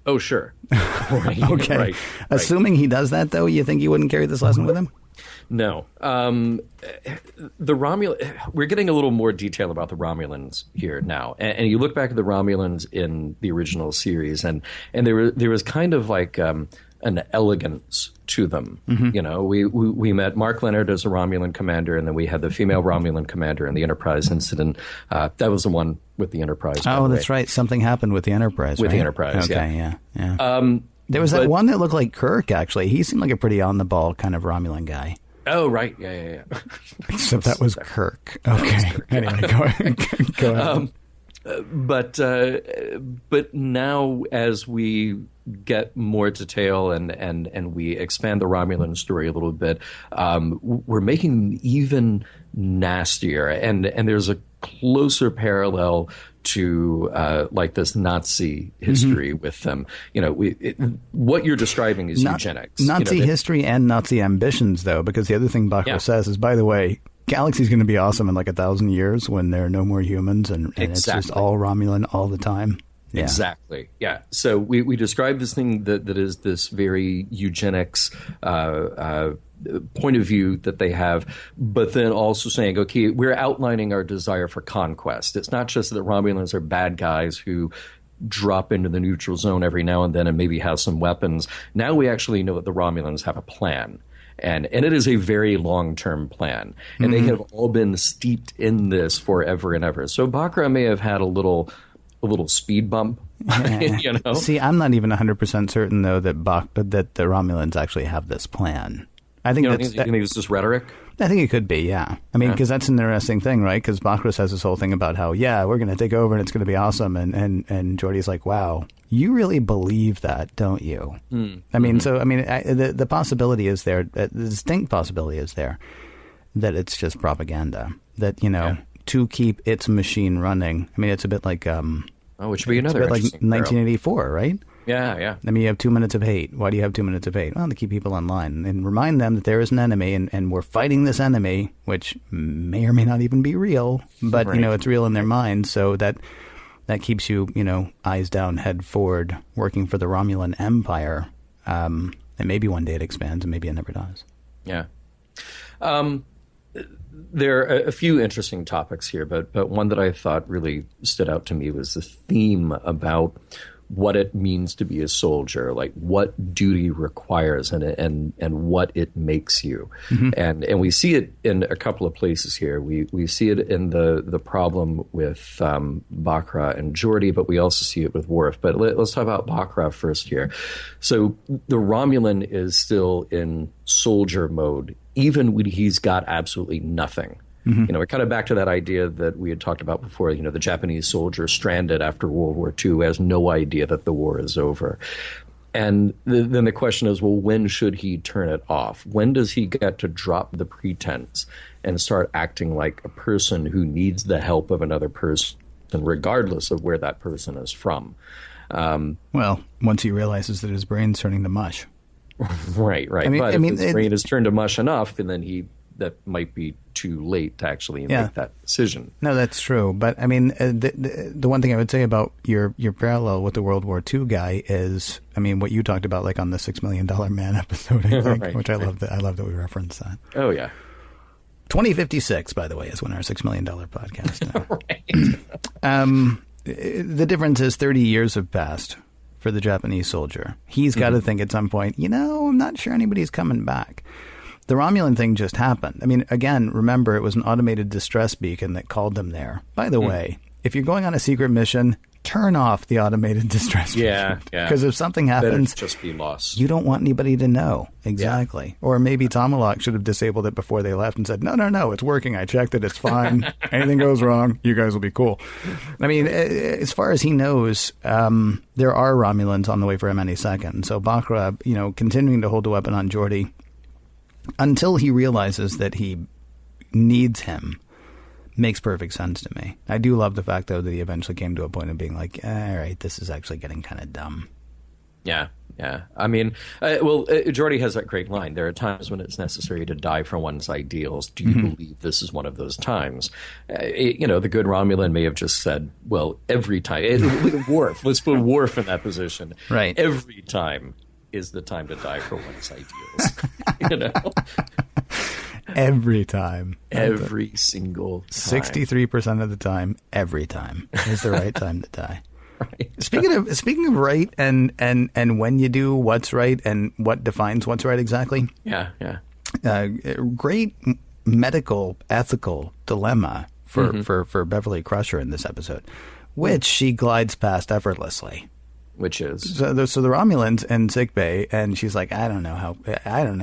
Oh, sure. Right, okay. Right, Assuming he does that, though, you think he wouldn't carry this lesson with him? No. We're getting a little more detail about the Romulans here now. And you look back at the Romulans in the original series, and there was kind of like an elegance to them. Mm-hmm. You know, we met Mark Leonard as a Romulan commander, and then we had the female Romulan commander in the Enterprise incident. That was the one with the Enterprise. Oh, that's right. Something happened with the Enterprise, With right? the Enterprise, okay, yeah. There was that one that looked like Kirk, actually. He seemed like a pretty on-the-ball kind of Romulan guy. Oh, right. Yeah. Except that was Kirk. Okay. Kirk, anyway, go ahead. But now, as we get more detail and we expand the Romulan story a little bit, we're making them even nastier, and there's a closer parallel to like this Nazi history with them. You know, what you're describing is eugenics. Nazi history and Nazi ambitions, though, because the other thing Baccarat says is, by the way, Galaxy's going to be awesome in like 1,000 years when there are no more humans and it's just all Romulan all the time. Yeah. Exactly. Yeah. So we describe this thing that is this very eugenics point of view that they have, but then also saying, okay, we're outlining our desire for conquest. It's not just that Romulans are bad guys who drop into the neutral zone every now and then and maybe have some weapons. Now we actually know that the Romulans have a plan. And it is a very long-term plan. And they have all been steeped in this forever and ever. So Baccarat may have had a little speed bump. You know? See, I'm not even 100% certain, though, that the Romulans actually have this plan. I think you think it's just rhetoric? I think it could be, yeah. I mean, because that's an interesting thing, right? Because Baccarat has this whole thing about how, we're going to take over and it's going to be awesome. And Geordi's like, wow, you really believe that, don't you? I mean, the possibility is there, the distinct possibility is there that it's just propaganda. That, to keep its machine running. I mean, it's a bit like... which would be another like 1984, right? Yeah. I mean, you have 2 minutes of hate. Why do you have 2 minutes of hate? Well, to keep people online and remind them that there is an enemy and we're fighting this enemy, which may or may not even be real, but, it's real in their minds. So that keeps you, eyes down, head forward, working for the Romulan Empire. And maybe one day it expands and maybe it never does. Yeah. There are a few interesting topics here, but one that I thought really stood out to me was the theme about what it means to be a soldier, like what duty requires and what it makes you. And we see it in a couple of places here. We see it in the problem with Baccarat and Geordi, but we also see it with Worf. But let's talk about Baccarat first here. So the Romulan is still in soldier mode, even when he's got absolutely nothing. We're kind of back to that idea that we had talked about before, the Japanese soldier stranded after World War II has no idea that the war is over. And then the question is, well, when should he turn it off? When does he get to drop the pretense and start acting like a person who needs the help of another person, regardless of where that person is from? Well, once he realizes that his brain's turning to mush. Right. But if his brain is turned to mush enough, and then that might be too late to actually make that decision. No, that's true. But I mean, the one thing I would say about your parallel with the World War II guy is, I mean, what you talked about, like on the $6 Million Man episode, I think, which I love that we referenced that. Oh yeah. 2056, by the way, is when our $6 Million podcast. The difference is 30 years have passed for the Japanese soldier. He's got to think at some point, I'm not sure anybody's coming back. The Romulan thing just happened. I mean, again, remember, it was an automated distress beacon that called them there. By the way, if you're going on a secret mission, turn off the automated distress beacon. Yeah. Because if something happens, just be lost. You don't want anybody to know. Exactly. Yeah. Or maybe Tomalak should have disabled it before they left and said, no, it's working. I checked it. It's fine. Anything goes wrong, you guys will be cool. I mean, as far as he knows, there are Romulans on the way for him any second. So Baccarat, continuing to hold the weapon on Geordi, until he realizes that he needs him, makes perfect sense to me. I do love the fact, though, that he eventually came to a point of being like, all right, this is actually getting kind of dumb. Yeah. I mean, Geordi has that great line. There are times when it's necessary to die for one's ideals. Do you believe this is one of those times? The good Romulan may have just said, well, every time. Worf, let's put Worf in that position. Right. Every time is the time to die for one's ideals. Every time. Every single time. 63% of the time, every time is the right time to die. Right. Speaking of right and when you do what's right and what defines what's right exactly. Yeah. Great medical ethical dilemma for Beverly Crusher in this episode, which she glides past effortlessly. Which is so the Romulans in sickbay, and she's like, I don't know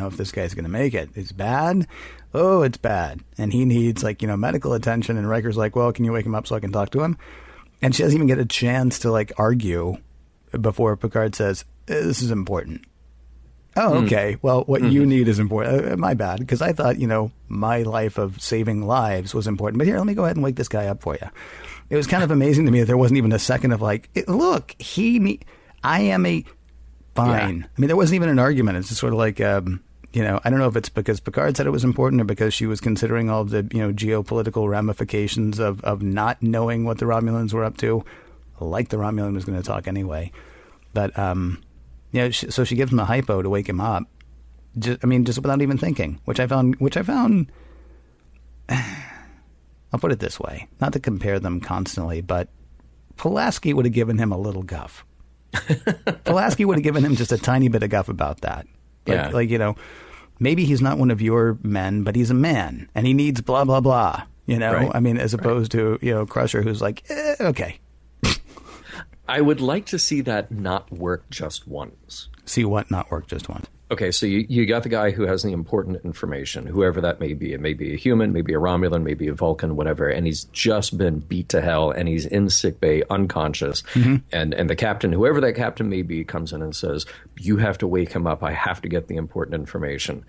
if this guy's going to make it. It's bad. Oh, it's bad, and he needs medical attention. And Riker's like, well, can you wake him up so I can talk to him? And she doesn't even get a chance to argue before Picard says, this is important. Oh, okay. Well, what you need is important. My bad, because I thought, my life of saving lives was important. But here, let me go ahead and wake this guy up for you. It was kind of amazing to me that there wasn't even a second of look, I am a fine. Yeah. I mean, there wasn't even an argument. It's just sort of like, I don't know if it's because Picard said it was important or because she was considering all of the, geopolitical ramifications of not knowing what the Romulans were up to. Like the Romulan was going to talk anyway. But, so she gives him a hypo to wake him up. Just without even thinking, which I found, I'll put it this way, not to compare them constantly, but Pulaski would have given him a little guff. Pulaski would have given him just a tiny bit of guff about that. Maybe he's not one of your men, but he's a man and he needs blah, blah, blah, Right. I mean, as opposed to, Crusher, who's like, okay. I would like to see that not work just once. See what not work just once? Okay, so you got the guy who has the important information, whoever that may be. It may be a human, maybe a Romulan, maybe a Vulcan, whatever, and he's just been beat to hell, and he's in sickbay, unconscious, and the captain, whoever that captain may be, comes in and says, you have to wake him up, I have to get the important information.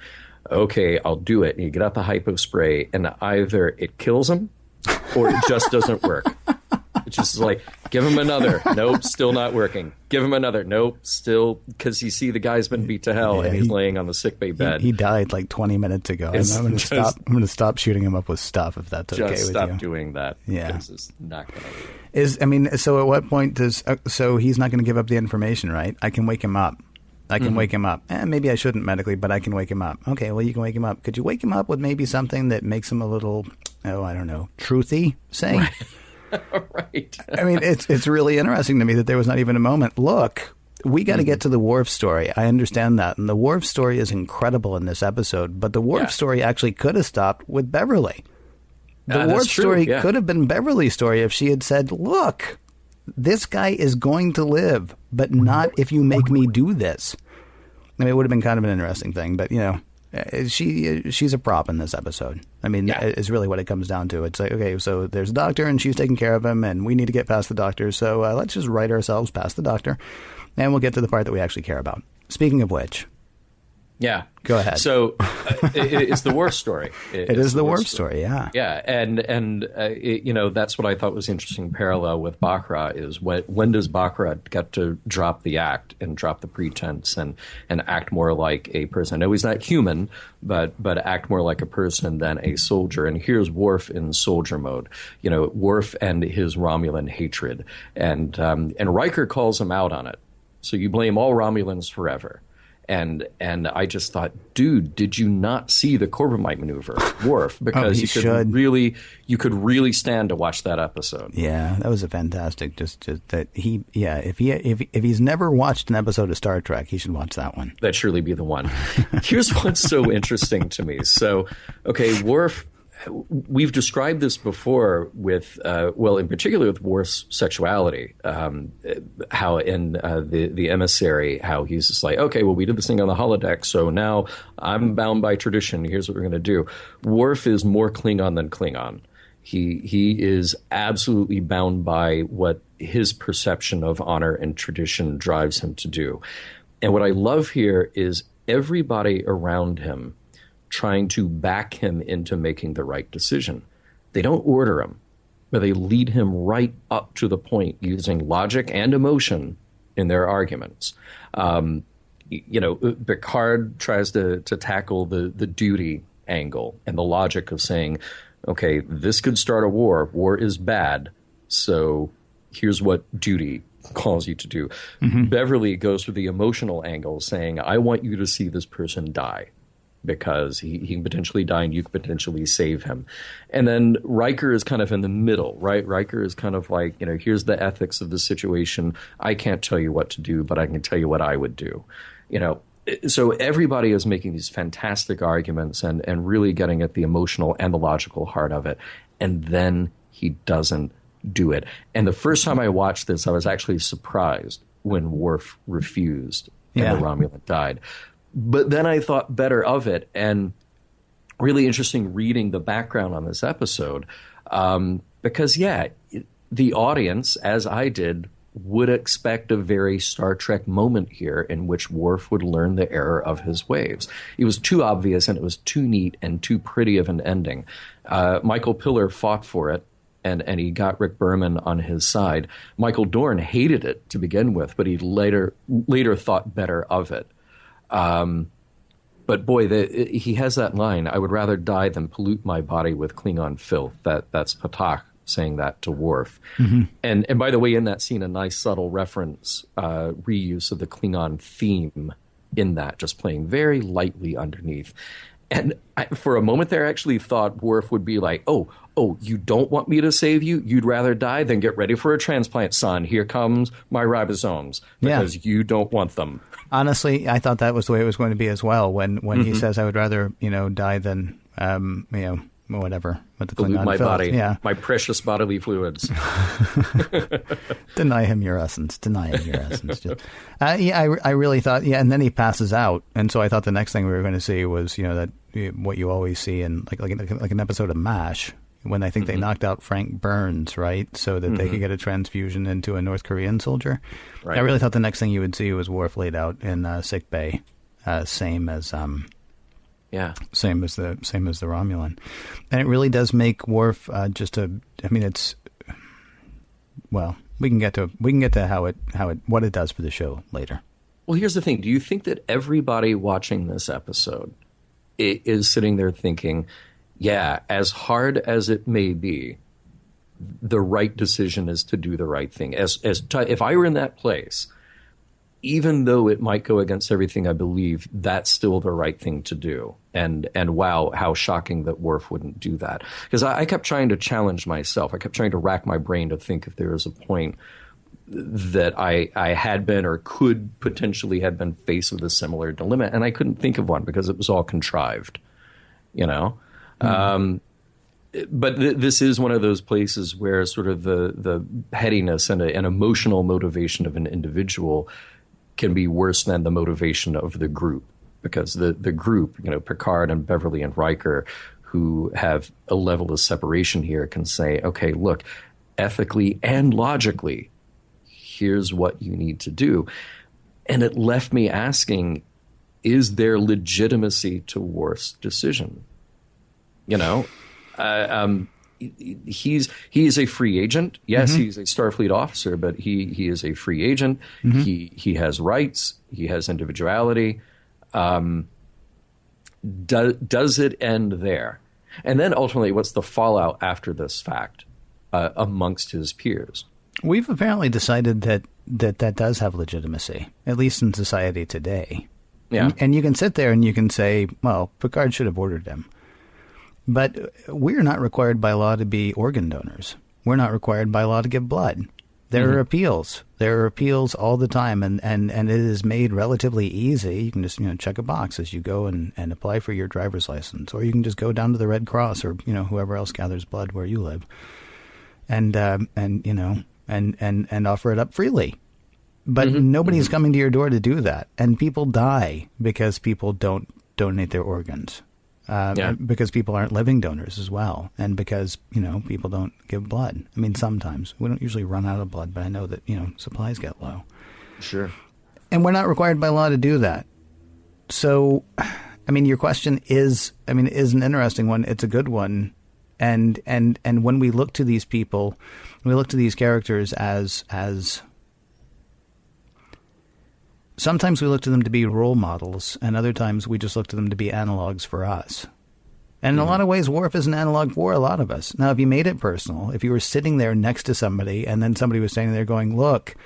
Okay, I'll do it. And you get out the hypo spray, and either it kills him, or it just doesn't work. It's just like, give him another. Nope, still not working. Give him another. Nope, still, because you see the guy's been beat to hell and he's laying on the sickbay bed. He died 20 minutes ago. I'm going to stop shooting him up with stuff if that's okay with you. Just stop doing that. Yeah, it's not going to work. So at what point so he's not going to give up the information, right? I can wake him up. Wake him up. Maybe I shouldn't medically, but I can wake him up. Okay, well, you can wake him up. Could you wake him up with maybe something that makes him a little, I don't know, truthy, say? Right. Right. I mean, it's really interesting to me that there was not even a moment. Look, we got to get to the Worf story. I understand that. And the Worf story is incredible in this episode. But the Worf story actually could have stopped with Beverly. The Worf story could have been Beverly's story if she had said, look, this guy is going to live, but not if you make me do this. I mean, it would have been kind of an interesting thing. But, she's a prop in this episode. I mean, it's really what it comes down to. It's like, okay, so there's a doctor and she's taking care of him and we need to get past the doctor. So let's just write ourselves past the doctor and we'll get to the part that we actually care about. Speaking of which. Yeah. Go ahead. So it's the Worf story. It is the Worf story, yeah. Yeah, and that's what I thought was interesting parallel with Baccarat is when does Baccarat get to drop the act and drop the pretense and act more like a person? I know he's not human, but act more like a person than a soldier. And here's Worf in soldier mode. Worf and his Romulan hatred. And Riker calls him out on it. So you blame all Romulans forever. And I just thought, dude, did you not see the Corbomite maneuver, Worf? Because you could really stand to watch that episode. Yeah, that was a fantastic. Just that if he's never watched an episode of Star Trek, he should watch that one. That'd surely be the one. Here's what's so interesting to me. So, okay, Worf. We've described this before with, in particular with Worf's sexuality, how in the Emissary, how he's just like, okay, well, we did this thing on the holodeck, so now I'm bound by tradition. Here's what we're going to do. Worf is more Klingon than Klingon. He is absolutely bound by what his perception of honor and tradition drives him to do. And what I love here is everybody around him trying to back him into making the right decision. They don't order him, but they lead him right up to the point using logic and emotion in their arguments. Picard tries to tackle the duty angle and the logic of saying, okay, this could start a war. War is bad. So here's what duty calls you to do. Mm-hmm. Beverly goes for the emotional angle, saying, I want you to see this person die because he can potentially die and you can potentially save him. And then Riker is kind of in the middle, right? Riker is kind of like, here's the ethics of the situation. I can't tell you what to do, but I can tell you what I would do. So everybody is making these fantastic arguments and really getting at the emotional and the logical heart of it. And then he doesn't do it. And the first time I watched this, I was actually surprised when Worf refused and the Romulan died. But then I thought better of it, and really interesting reading the background on this episode, because, the audience, as I did, would expect a very Star Trek moment here in which Worf would learn the error of his ways. It was too obvious, and it was too neat and too pretty of an ending. Michael Piller fought for it, and he got Rick Berman on his side. Michael Dorn hated it to begin with, but he later thought better of it. But boy, he has that line, I would rather die than pollute my body with Klingon filth. That's Patak saying that to Worf. Mm-hmm. And by the way, in that scene, a nice subtle reference, reuse of the Klingon theme in that, just playing very lightly underneath. And for a moment there, I actually thought Worf would be like, oh, you don't want me to save you? You'd rather die? Then get ready for a transplant, son. Here comes my ribosomes, because you don't want them. Honestly, I thought that was the way it was going to be as well. When he says, I would rather, die than, whatever. With the Klingon my body, my precious bodily fluids. Deny him your essence. I really thought, and then he passes out. And so I thought the next thing we were going to see was, that what you always see in like an episode of MASH, when I think they knocked out Frank Burns, right? So that they could get a transfusion into a North Korean soldier. Right. I really thought the next thing you would see was Worf laid out in sick bay, same as the Romulan. And it really does make Worf we can get to what it does for the show later. Well, here's the thing. Do you think that everybody watching this episode is sitting there thinking, as hard as it may be, the right decision is to do the right thing? If I were in that place, even though it might go against everything I believe, that's still the right thing to do. And wow, how shocking that Worf wouldn't do that. Because I kept trying to challenge myself. I kept trying to rack my brain to think if there was a point that I had been or could potentially have been faced with a similar dilemma. And I couldn't think of one because it was all contrived, Mm-hmm. But this is one of those places where sort of the pettiness and an emotional motivation of an individual can be worse than the motivation of the group, because the group, Picard and Beverly and Riker, who have a level of separation here, can say, okay, look, ethically and logically, here's what you need to do. And it left me asking, is there legitimacy to Worf's decision? He's a free agent. Yes, he's a Starfleet officer, but he is a free agent. Mm-hmm. He has rights. He has individuality. Does it end there? And then ultimately, what's the fallout after this fact amongst his peers? We've apparently decided that does have legitimacy, at least in society today. Yeah. And you can sit there and you can say, well, Picard should have ordered him. But we're not required by law to be organ donors. We're not required by law to give blood. There are appeals. There are appeals all the time, and it is made relatively easy. You can just check a box as you go and apply for your driver's license, or you can just go down to the Red Cross or whoever else gathers blood where you live, and offer it up freely. But nobody's coming to your door to do that, and people die because people don't donate their organs. Because people aren't living donors as well, and because people don't give blood. I mean, sometimes we don't usually run out of blood, but I know that supplies get low. Sure. And we're not required by law to do that. So your question is an interesting one. It's a good one. And when we look to these people, we look to these characters as sometimes we look to them to be role models, and other times we just look to them to be analogs for us. And in a lot of ways, Worf is an analog for a lot of us. Now, if you made it personal, if you were sitting there next to somebody and then somebody was standing there going, look,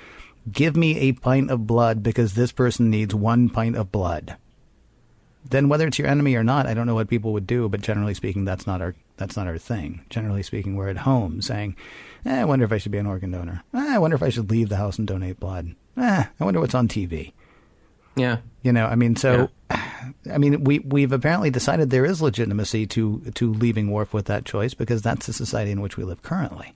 give me a pint of blood because this person needs 1 pint of blood, then whether it's your enemy or not, I don't know what people would do. But generally speaking, that's not our thing. Generally speaking, we're at home saying, I wonder if I should be an organ donor. I wonder if I should leave the house and donate blood. I wonder what's on TV. Yeah. We've apparently decided there is legitimacy to leaving Worf with that choice because that's the society in which we live currently.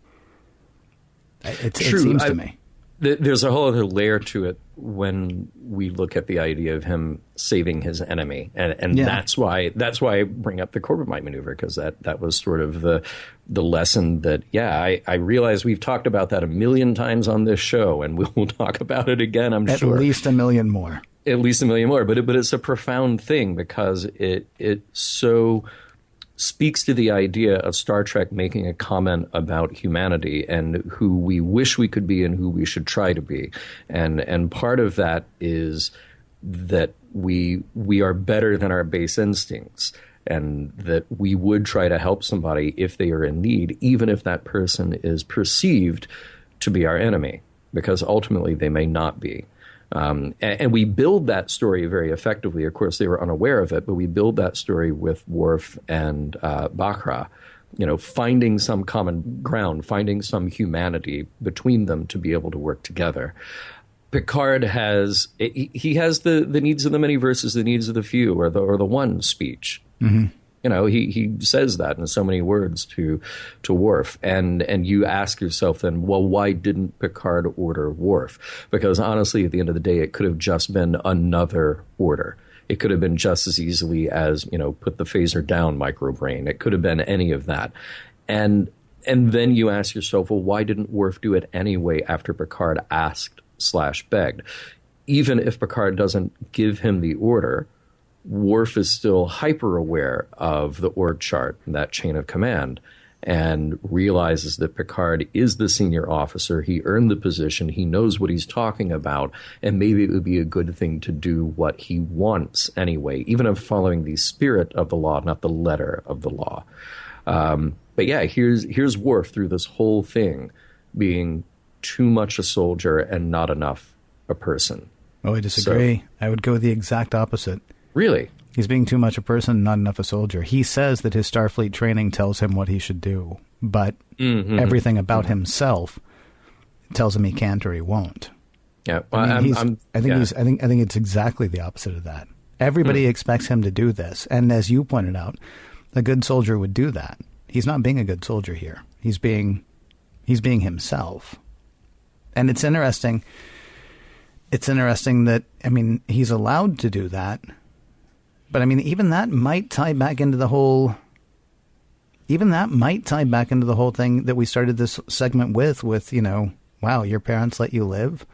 It seems to me. There's a whole other layer to it when we look at the idea of him saving his enemy, and that's why I bring up the Corbomite maneuver, because that was sort of the lesson that I realize we've talked about that a million times on this show, and we'll talk about it again. I'm sure at least a million more. At least a million more, but it's a profound thing because it so speaks to the idea of Star Trek making a comment about humanity and who we wish we could be and who we should try to be. And part of that is that we are better than our base instincts, and that we would try to help somebody if they are in need, even if that person is perceived to be our enemy, because ultimately they may not be. And we build that story very effectively. Of course, they were unaware of it, but we build that story with Worf and Bakra, finding some common ground, finding some humanity between them to be able to work together. Picard has the needs of the many versus the needs of the few, or the one speech. Mm-hmm. He says that in so many words to Worf, and you ask yourself then, well, why didn't Picard order Worf? Because honestly, at the end of the day, it could have just been another order. It could have been just as easily as, put the phaser down, microbrain. It could have been any of that. And then you ask yourself, well, why didn't Worf do it anyway after Picard asked/begged? Even if Picard doesn't give him the order, Worf is still hyper aware of the org chart and that chain of command, and realizes that Picard is the senior officer. He earned the position. He knows what he's talking about, and maybe it would be a good thing to do what he wants anyway, even if following the spirit of the law, not the letter of the law. But yeah, here's Worf through this whole thing being too much a soldier and not enough a person. Oh, I disagree. So, I would go the exact opposite. Really? He's being too much a person, not enough a soldier. He says that his Starfleet training tells him what he should do, but everything about himself tells him he can't or he won't. Yeah, well, I think it's exactly the opposite of that. Everybody expects him to do this, and as you pointed out, a good soldier would do that. He's not being a good soldier here. He's being himself, and it's interesting. It's interesting that he's allowed to do that. But even that might tie back into the whole. Even that might tie back into the whole thing that we started this segment with. Wow, your parents let you live.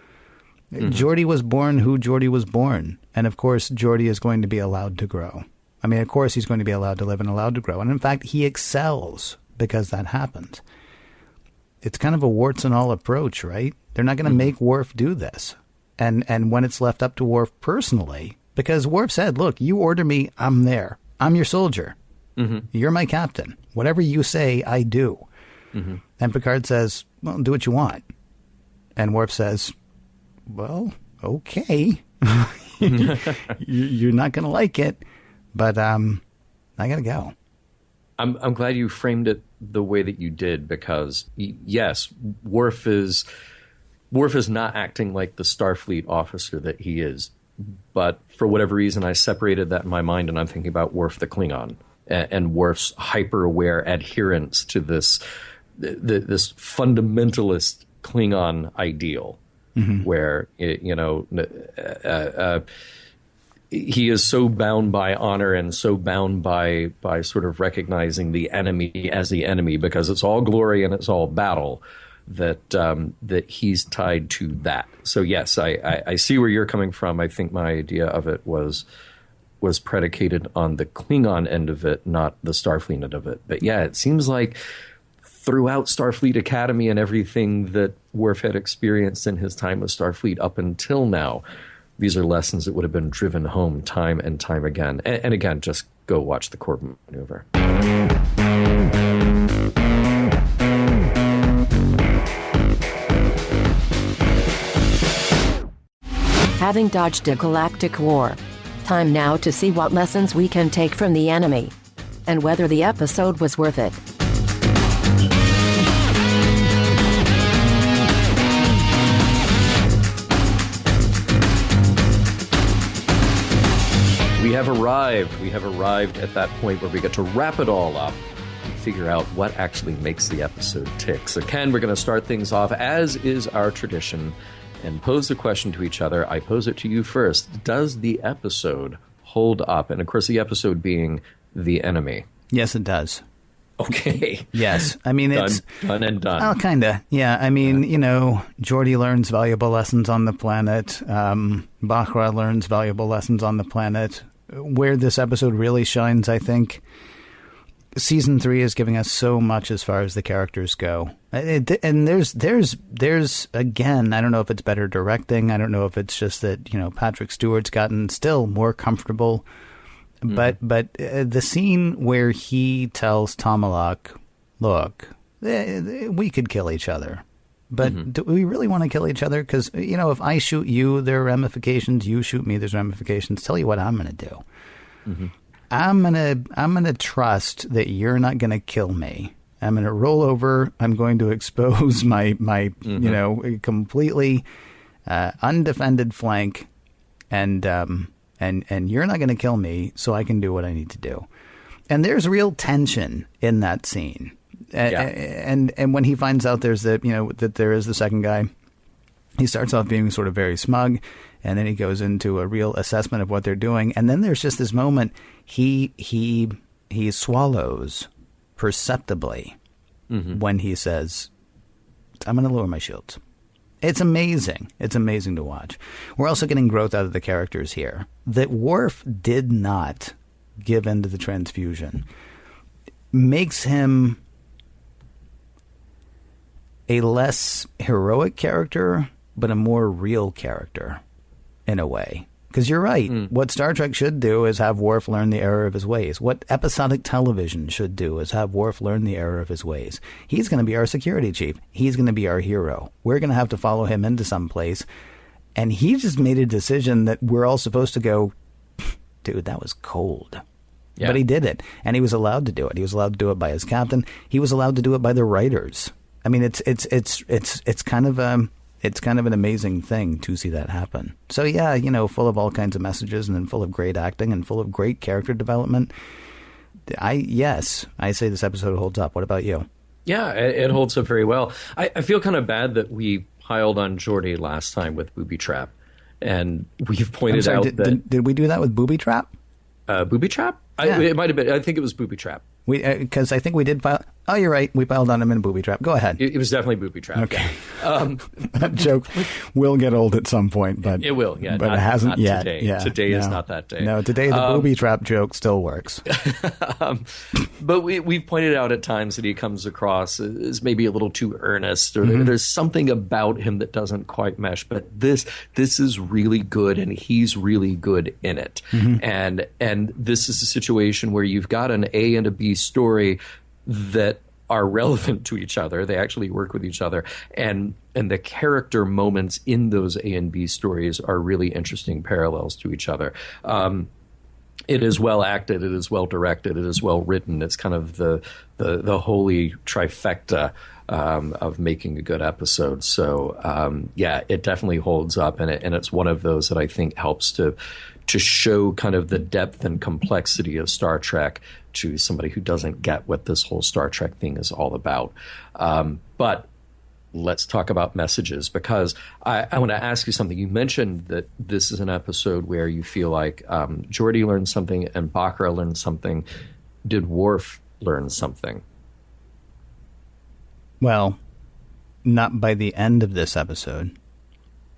Mm-hmm. Geordi was born who Geordi was born, and of course, Geordi is going to be allowed to grow. Of course, he's going to be allowed to live and allowed to grow, and in fact, he excels because that happened. It's kind of a warts and all approach, right? They're not going to make Worf do this, and when it's left up to Worf personally. Because Worf said, look, you order me, I'm there. I'm your soldier. Mm-hmm. You're my captain. Whatever you say, I do. Mm-hmm. And Picard says, well, do what you want. And Worf says, well, okay. You're not going to like it, but I got to go. I'm glad you framed it the way that you did, because, yes, Worf is not acting like the Starfleet officer that he is. But for whatever reason, I separated that in my mind, and I'm thinking about Worf the Klingon and Worf's hyper-aware adherence to this fundamentalist Klingon ideal, where he is so bound by honor and so bound by sort of recognizing the enemy as the enemy, because it's all glory and it's all battle. That he's tied to that. So yes, I see where you're coming from. I think my idea of it was was predicated on the Klingon end of it, not the Starfleet end of it. But yeah, it seems like throughout Starfleet Academy and everything that Worf had experienced in his time with Starfleet up until now, these are lessons that would have been driven home time and time again. And again, just go watch the Core maneuver. Having dodged a galactic war, time now to see what lessons we can take from the enemy, and whether the episode was worth it. We have arrived at that point where we get to wrap it all up and figure out what actually makes the episode tick. So Ken, we're going to start things off, as is our tradition, and pose the question to each other. I pose it to you first. Does the episode hold up? And of course, the episode being the enemy. Yes, it does. Okay. Yes. I mean, it's done and done. Oh, kind of. Yeah. I mean, Geordi learns valuable lessons on the planet. Bacra learns valuable lessons on the planet. Where this episode really shines, I think, Season 3 is giving us so much as far as the characters go. And there's again, I don't know if it's better directing. I don't know if it's just that, Patrick Stewart's gotten still more comfortable. But the scene where he tells Tomalak, look, we could kill each other. But do we really want to kill each other? Because, if I shoot you, there are ramifications. You shoot me, there's ramifications. Tell you what I'm going to do. Mm-hmm. I'm gonna trust that you're not going to kill me. I'm going to roll over. I'm going to expose my completely undefended flank, and you're not going to kill me, so I can do what I need to do. And there's real tension in that scene. And when he finds out that there is the second guy, he starts off being sort of very smug, and then he goes into a real assessment of what they're doing. And then there's just this moment he swallows perceptibly when he says, I'm going to lower my shields. It's amazing. It's amazing to watch. We're also getting growth out of the characters here. That Worf did not give in to the transfusion makes him a less heroic character, but a more real character in a way. Because you're right. What Star Trek should do is have Worf learn the error of his ways. What episodic television should do is have Worf learn the error of his ways. He's going to be our security chief. He's going to be our hero. We're going to have to follow him into some place. And he just made a decision that we're all supposed to go, dude, that was cold. Yeah. But he did it. And he was allowed to do it. He was allowed to do it by his captain. He was allowed to do it by the writers. I mean, it's kind of an amazing thing to see that happen. So yeah, full of all kinds of messages, and then full of great acting and full of great character development. I say this episode holds up. What about you? Yeah, it holds up very well. I feel kind of bad that we piled on Geordi last time with Booby Trap, and we've pointed out that did we do that with Booby Trap? Booby Trap? Yeah. It might have been. I think it was Booby Trap. Because I think we did pile. Oh, you're right. We piled on him in Booby Trap. Go ahead. It was definitely Booby Trap. Okay. That joke will get old at some point, but it will. Yeah, but it hasn't not yet. Today. Yeah, today is not that day. No, today the Booby Trap joke still works. But we've pointed out at times that he comes across as maybe a little too earnest, or there's something about him that doesn't quite mesh. But this is really good, and he's really good in it. And this is a situation where you've got an A and a B story that are relevant to each other. They actually work with each other. And the character moments in those A and B stories are really interesting parallels to each other. It is well acted. It is well directed. It is well written. It's kind of the holy trifecta of making a good episode. So, it definitely holds up. And it's one of those that I think helps to show kind of the depth and complexity of Star Trek to somebody who doesn't get what this whole Star Trek thing is all about. But let's talk about messages, because I want to ask you something. You mentioned that this is an episode where you feel like Geordi learned something and Bacra learned something. Did Worf learn something? Well, not by the end of this episode.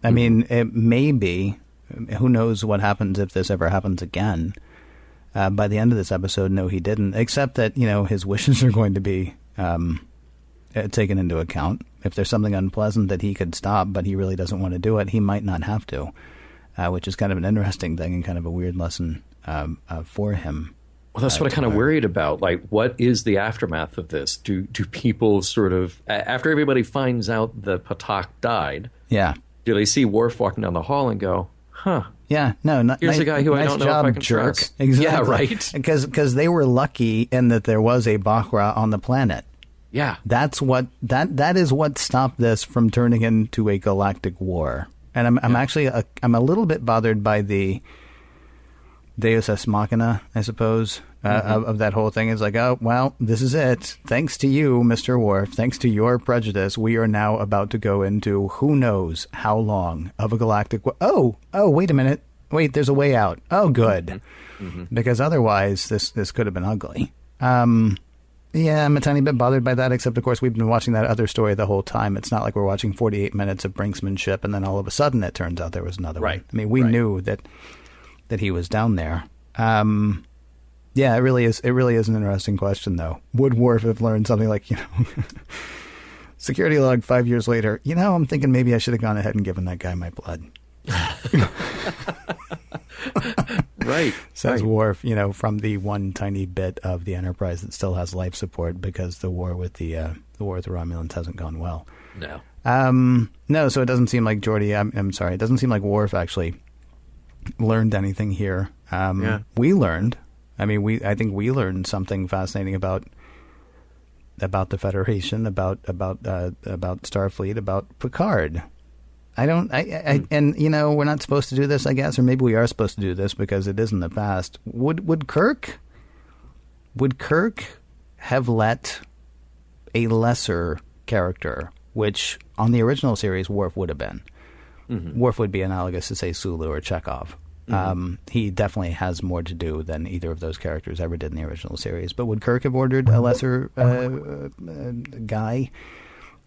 I mean, it may be. Who knows what happens if this ever happens again. By the end of this episode, no, he didn't, except that, his wishes are going to be taken into account. If there's something unpleasant that he could stop, but he really doesn't want to do it, he might not have to, which is kind of an interesting thing and kind of a weird lesson for him. Well, that's what I kind of worried about. Like, what is the aftermath of this? Do people sort of, after everybody finds out that Patak died, do they see Worf walking down the hall and go, huh? Yeah, no, here's a guy who I don't know if I can trust. Exactly. Yeah, right. Because they were lucky in that there was a Bakra on the planet. Yeah, that's what that is what stopped this from turning into a galactic war. And I'm actually I'm a little bit bothered by the Deus Ex Machina, I suppose, of that whole thing. Is like, oh, well, this is it. Thanks to you, Mr. Worf, thanks to your prejudice, we are now about to go into who knows how long of a galactic war. Oh, wait a minute. Wait, there's a way out. Oh, good. Because otherwise, this could have been ugly. Yeah, I'm a tiny bit bothered by that, except, of course, we've been watching that other story the whole time. It's not like we're watching 48 minutes of brinksmanship, and then all of a sudden it turns out there was another one. I mean, we knew that he was down there. Yeah, it really is an interesting question, though. Would Worf have learned something like, security log 5 years later, I'm thinking maybe I should have gone ahead and given that guy my blood. Right. Says Worf, from the one tiny bit of the Enterprise that still has life support because the war with the Romulans hasn't gone well. No. No, so it doesn't seem like Geordi, I'm sorry, it doesn't seem like Worf actually learned anything here. We learned. I think we learned something fascinating about the Federation, about Starfleet, about Picard. And we're not supposed to do this, I guess, or maybe we are supposed to do this because it is in the past. Would Kirk have let a lesser character, which on the original series Worf would have been? Worf would be analogous to, say, Sulu or Chekhov. He definitely has more to do than either of those characters ever did in the original series. But would Kirk have ordered a lesser guy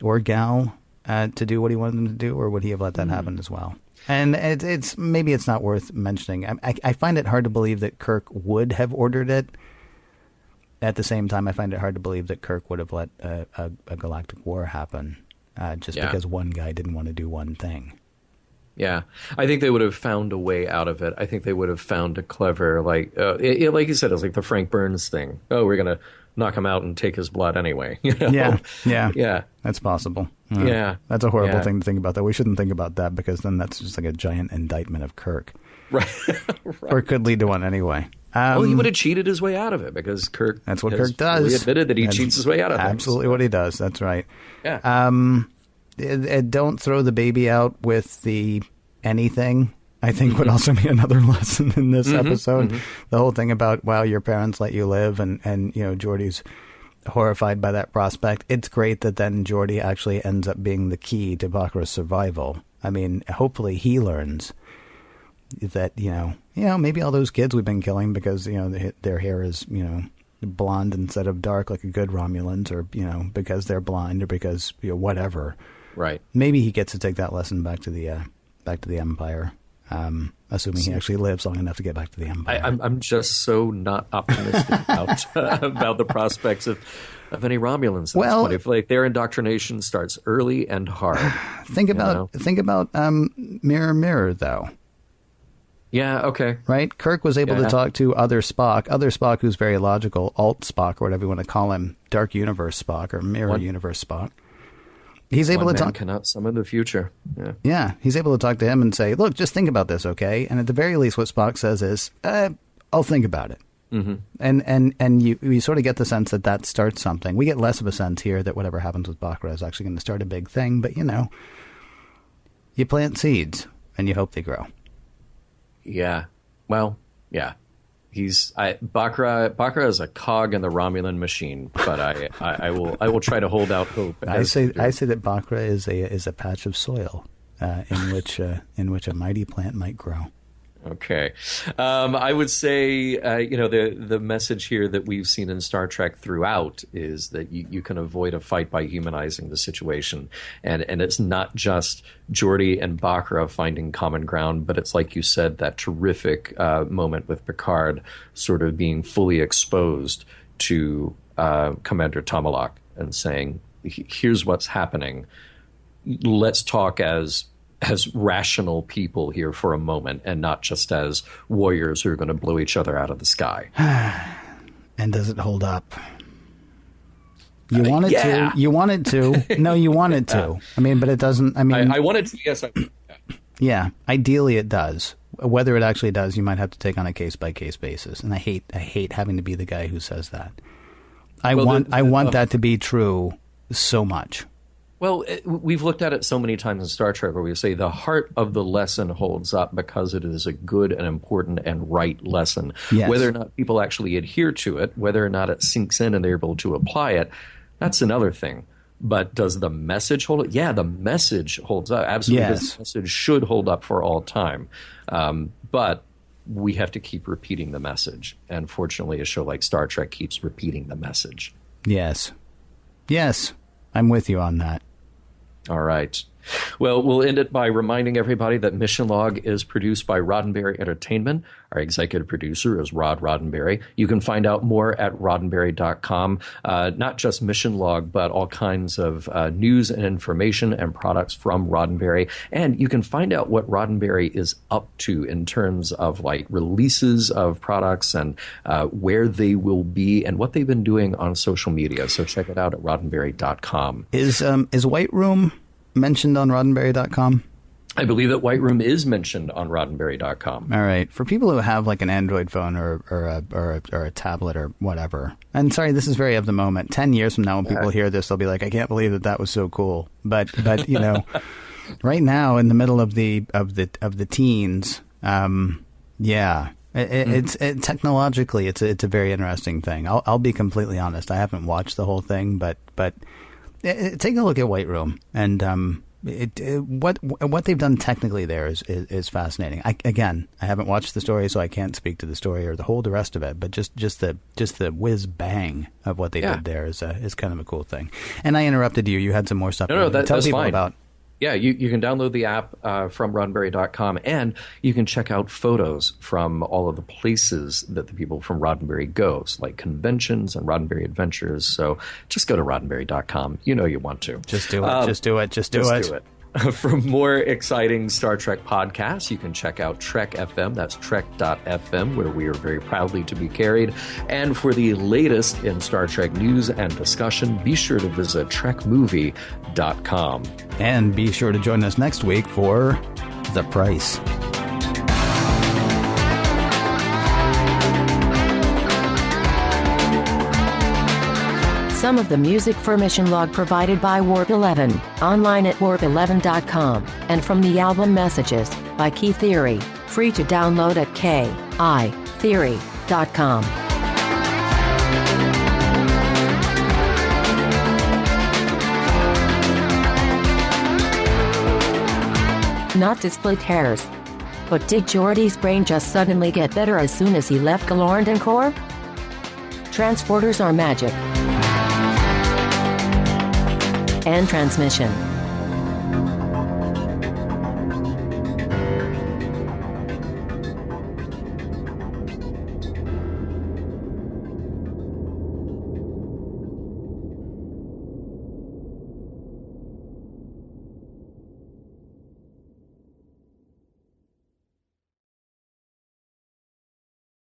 or gal to do what he wanted them to do, or would he have let that happen as well? And it's maybe it's not worth mentioning. I find it hard to believe that Kirk would have ordered it. At the same time, I find it hard to believe that Kirk would have let a galactic war happen because one guy didn't want to do one thing. Yeah, I think they would have found a way out of it. I think they would have found a clever, like you said, it's like the Frank Burns thing. Oh, we're going to knock him out and take his blood anyway. Yeah. That's possible. Yeah. That's a horrible thing to think about, though. We shouldn't think about that because then that's just like a giant indictment of Kirk. Right. Or it could lead to one anyway. Well, he would have cheated his way out of it because Kirk. That's what Kirk does. He admitted that he cheats his way out of it. Absolutely what he does. That's right. Yeah. Don't throw the baby out with the anything, I think would also be another lesson in this episode. The whole thing about, wow, your parents let you live, and Geordi's horrified by that prospect. It's great that then Geordi actually ends up being the key to Bakra's survival. I mean, hopefully he learns that, maybe all those kids we've been killing because, their hair is, blonde instead of dark like a good Romulans, or, because they're blind, or because, whatever. Right. Maybe he gets to take that lesson back to the Empire, assuming he actually lives long enough to get back to the Empire. I'm just so not optimistic about the prospects of any Romulans. Well, if their indoctrination starts early and hard. Think about Mirror Mirror, though. Yeah, okay. Right? Kirk was able to talk to other Spock who's very logical, Alt Spock, or whatever you want to call him, Dark Universe Spock, or Mirror Universe Spock. He's able to talk. Cannot summon the future. Yeah, he's able to talk to him and say, look, just think about this, okay? And at the very least, what Spock says is, I'll think about it. And you sort of get the sense that starts something. We get less of a sense here that whatever happens with Bakra is actually going to start a big thing, but, you plant seeds and you hope they grow. Yeah. Well, yeah. Bakra is a cog in the Romulan machine, but I will try to hold out hope. I say that Bakra is a patch of soil in which a mighty plant might grow. Okay. I would say, the message here that we've seen in Star Trek throughout is that you can avoid a fight by humanizing the situation. And it's not just Geordi and Bakra finding common ground, but it's, like you said, that terrific moment with Picard sort of being fully exposed to Commander Tomalak and saying, here's what's happening. Let's talk as rational people here for a moment and not just as warriors who are going to blow each other out of the sky. And does it hold up? You wanted to. You wanted to. No, you wanted to. I mean, but it doesn't. I mean, I wanted to. Yes. Yeah. Ideally, it does. Whether it actually does, you might have to take on a case-by-case basis. And I hate having to be the guy who says that. I want that to be true so much. Well, we've looked at it so many times in Star Trek where we say the heart of the lesson holds up because it is a good and important and right lesson. Yes. Whether or not people actually adhere to it, whether or not it sinks in and they're able to apply it, that's another thing. But does the message hold up? Yeah, the message holds up. Absolutely. Yes. The message should hold up for all time. But we have to keep repeating the message. And fortunately, a show like Star Trek keeps repeating the message. Yes. Yes. I'm with you on that. All right. Well, we'll end it by reminding everybody that Mission Log is produced by Roddenberry Entertainment. Our executive producer is Rod Roddenberry. You can find out more at roddenberry.com. Not just Mission Log, but all kinds of news and information and products from Roddenberry. And you can find out what Roddenberry is up to in terms of like releases of products and where they will be and what they've been doing on social media. So check it out at roddenberry.com. Is White Room mentioned on roddenberry.com? I believe that White Room is mentioned on roddenberry.com. All right. For people who have like an Android phone or a tablet or whatever, and sorry, this is very of the moment. 10 years from now, when people hear this, they'll be like, I can't believe that was so cool. But you know, right now in the middle of the teens, it's technologically it's a very interesting thing. I'll be completely honest. I haven't watched the whole thing, but take a look at White Room, and what they've done technically there is fascinating. I haven't watched the story, so I can't speak to the story or the rest of it. But just the whiz bang of what they did there is kind of a cool thing. And I interrupted you. You had some more stuff. No, tell that's people fine. About. Yeah, you can download the app from roddenberry.com, and you can check out photos from all of the places that the people from Roddenberry goes, like conventions and Roddenberry adventures. So just go to roddenberry.com. You know you want to. Just do it. Just do it. For more exciting Star Trek podcasts, you can check out Trek FM. That's trek.fm, where we are very proudly to be carried. And for the latest in Star Trek news and discussion, be sure to visit trekmovie.com. And be sure to join us next week for The Price. Some of the music for Mission Log provided by Warp 11, online at warp11.com, and from the album Messages by Key Theory, free to download at kitheory.com. Not to split hairs, but did Geordi's brain just suddenly get better as soon as he left Galorndon Core? Transporters are magic. End transmission.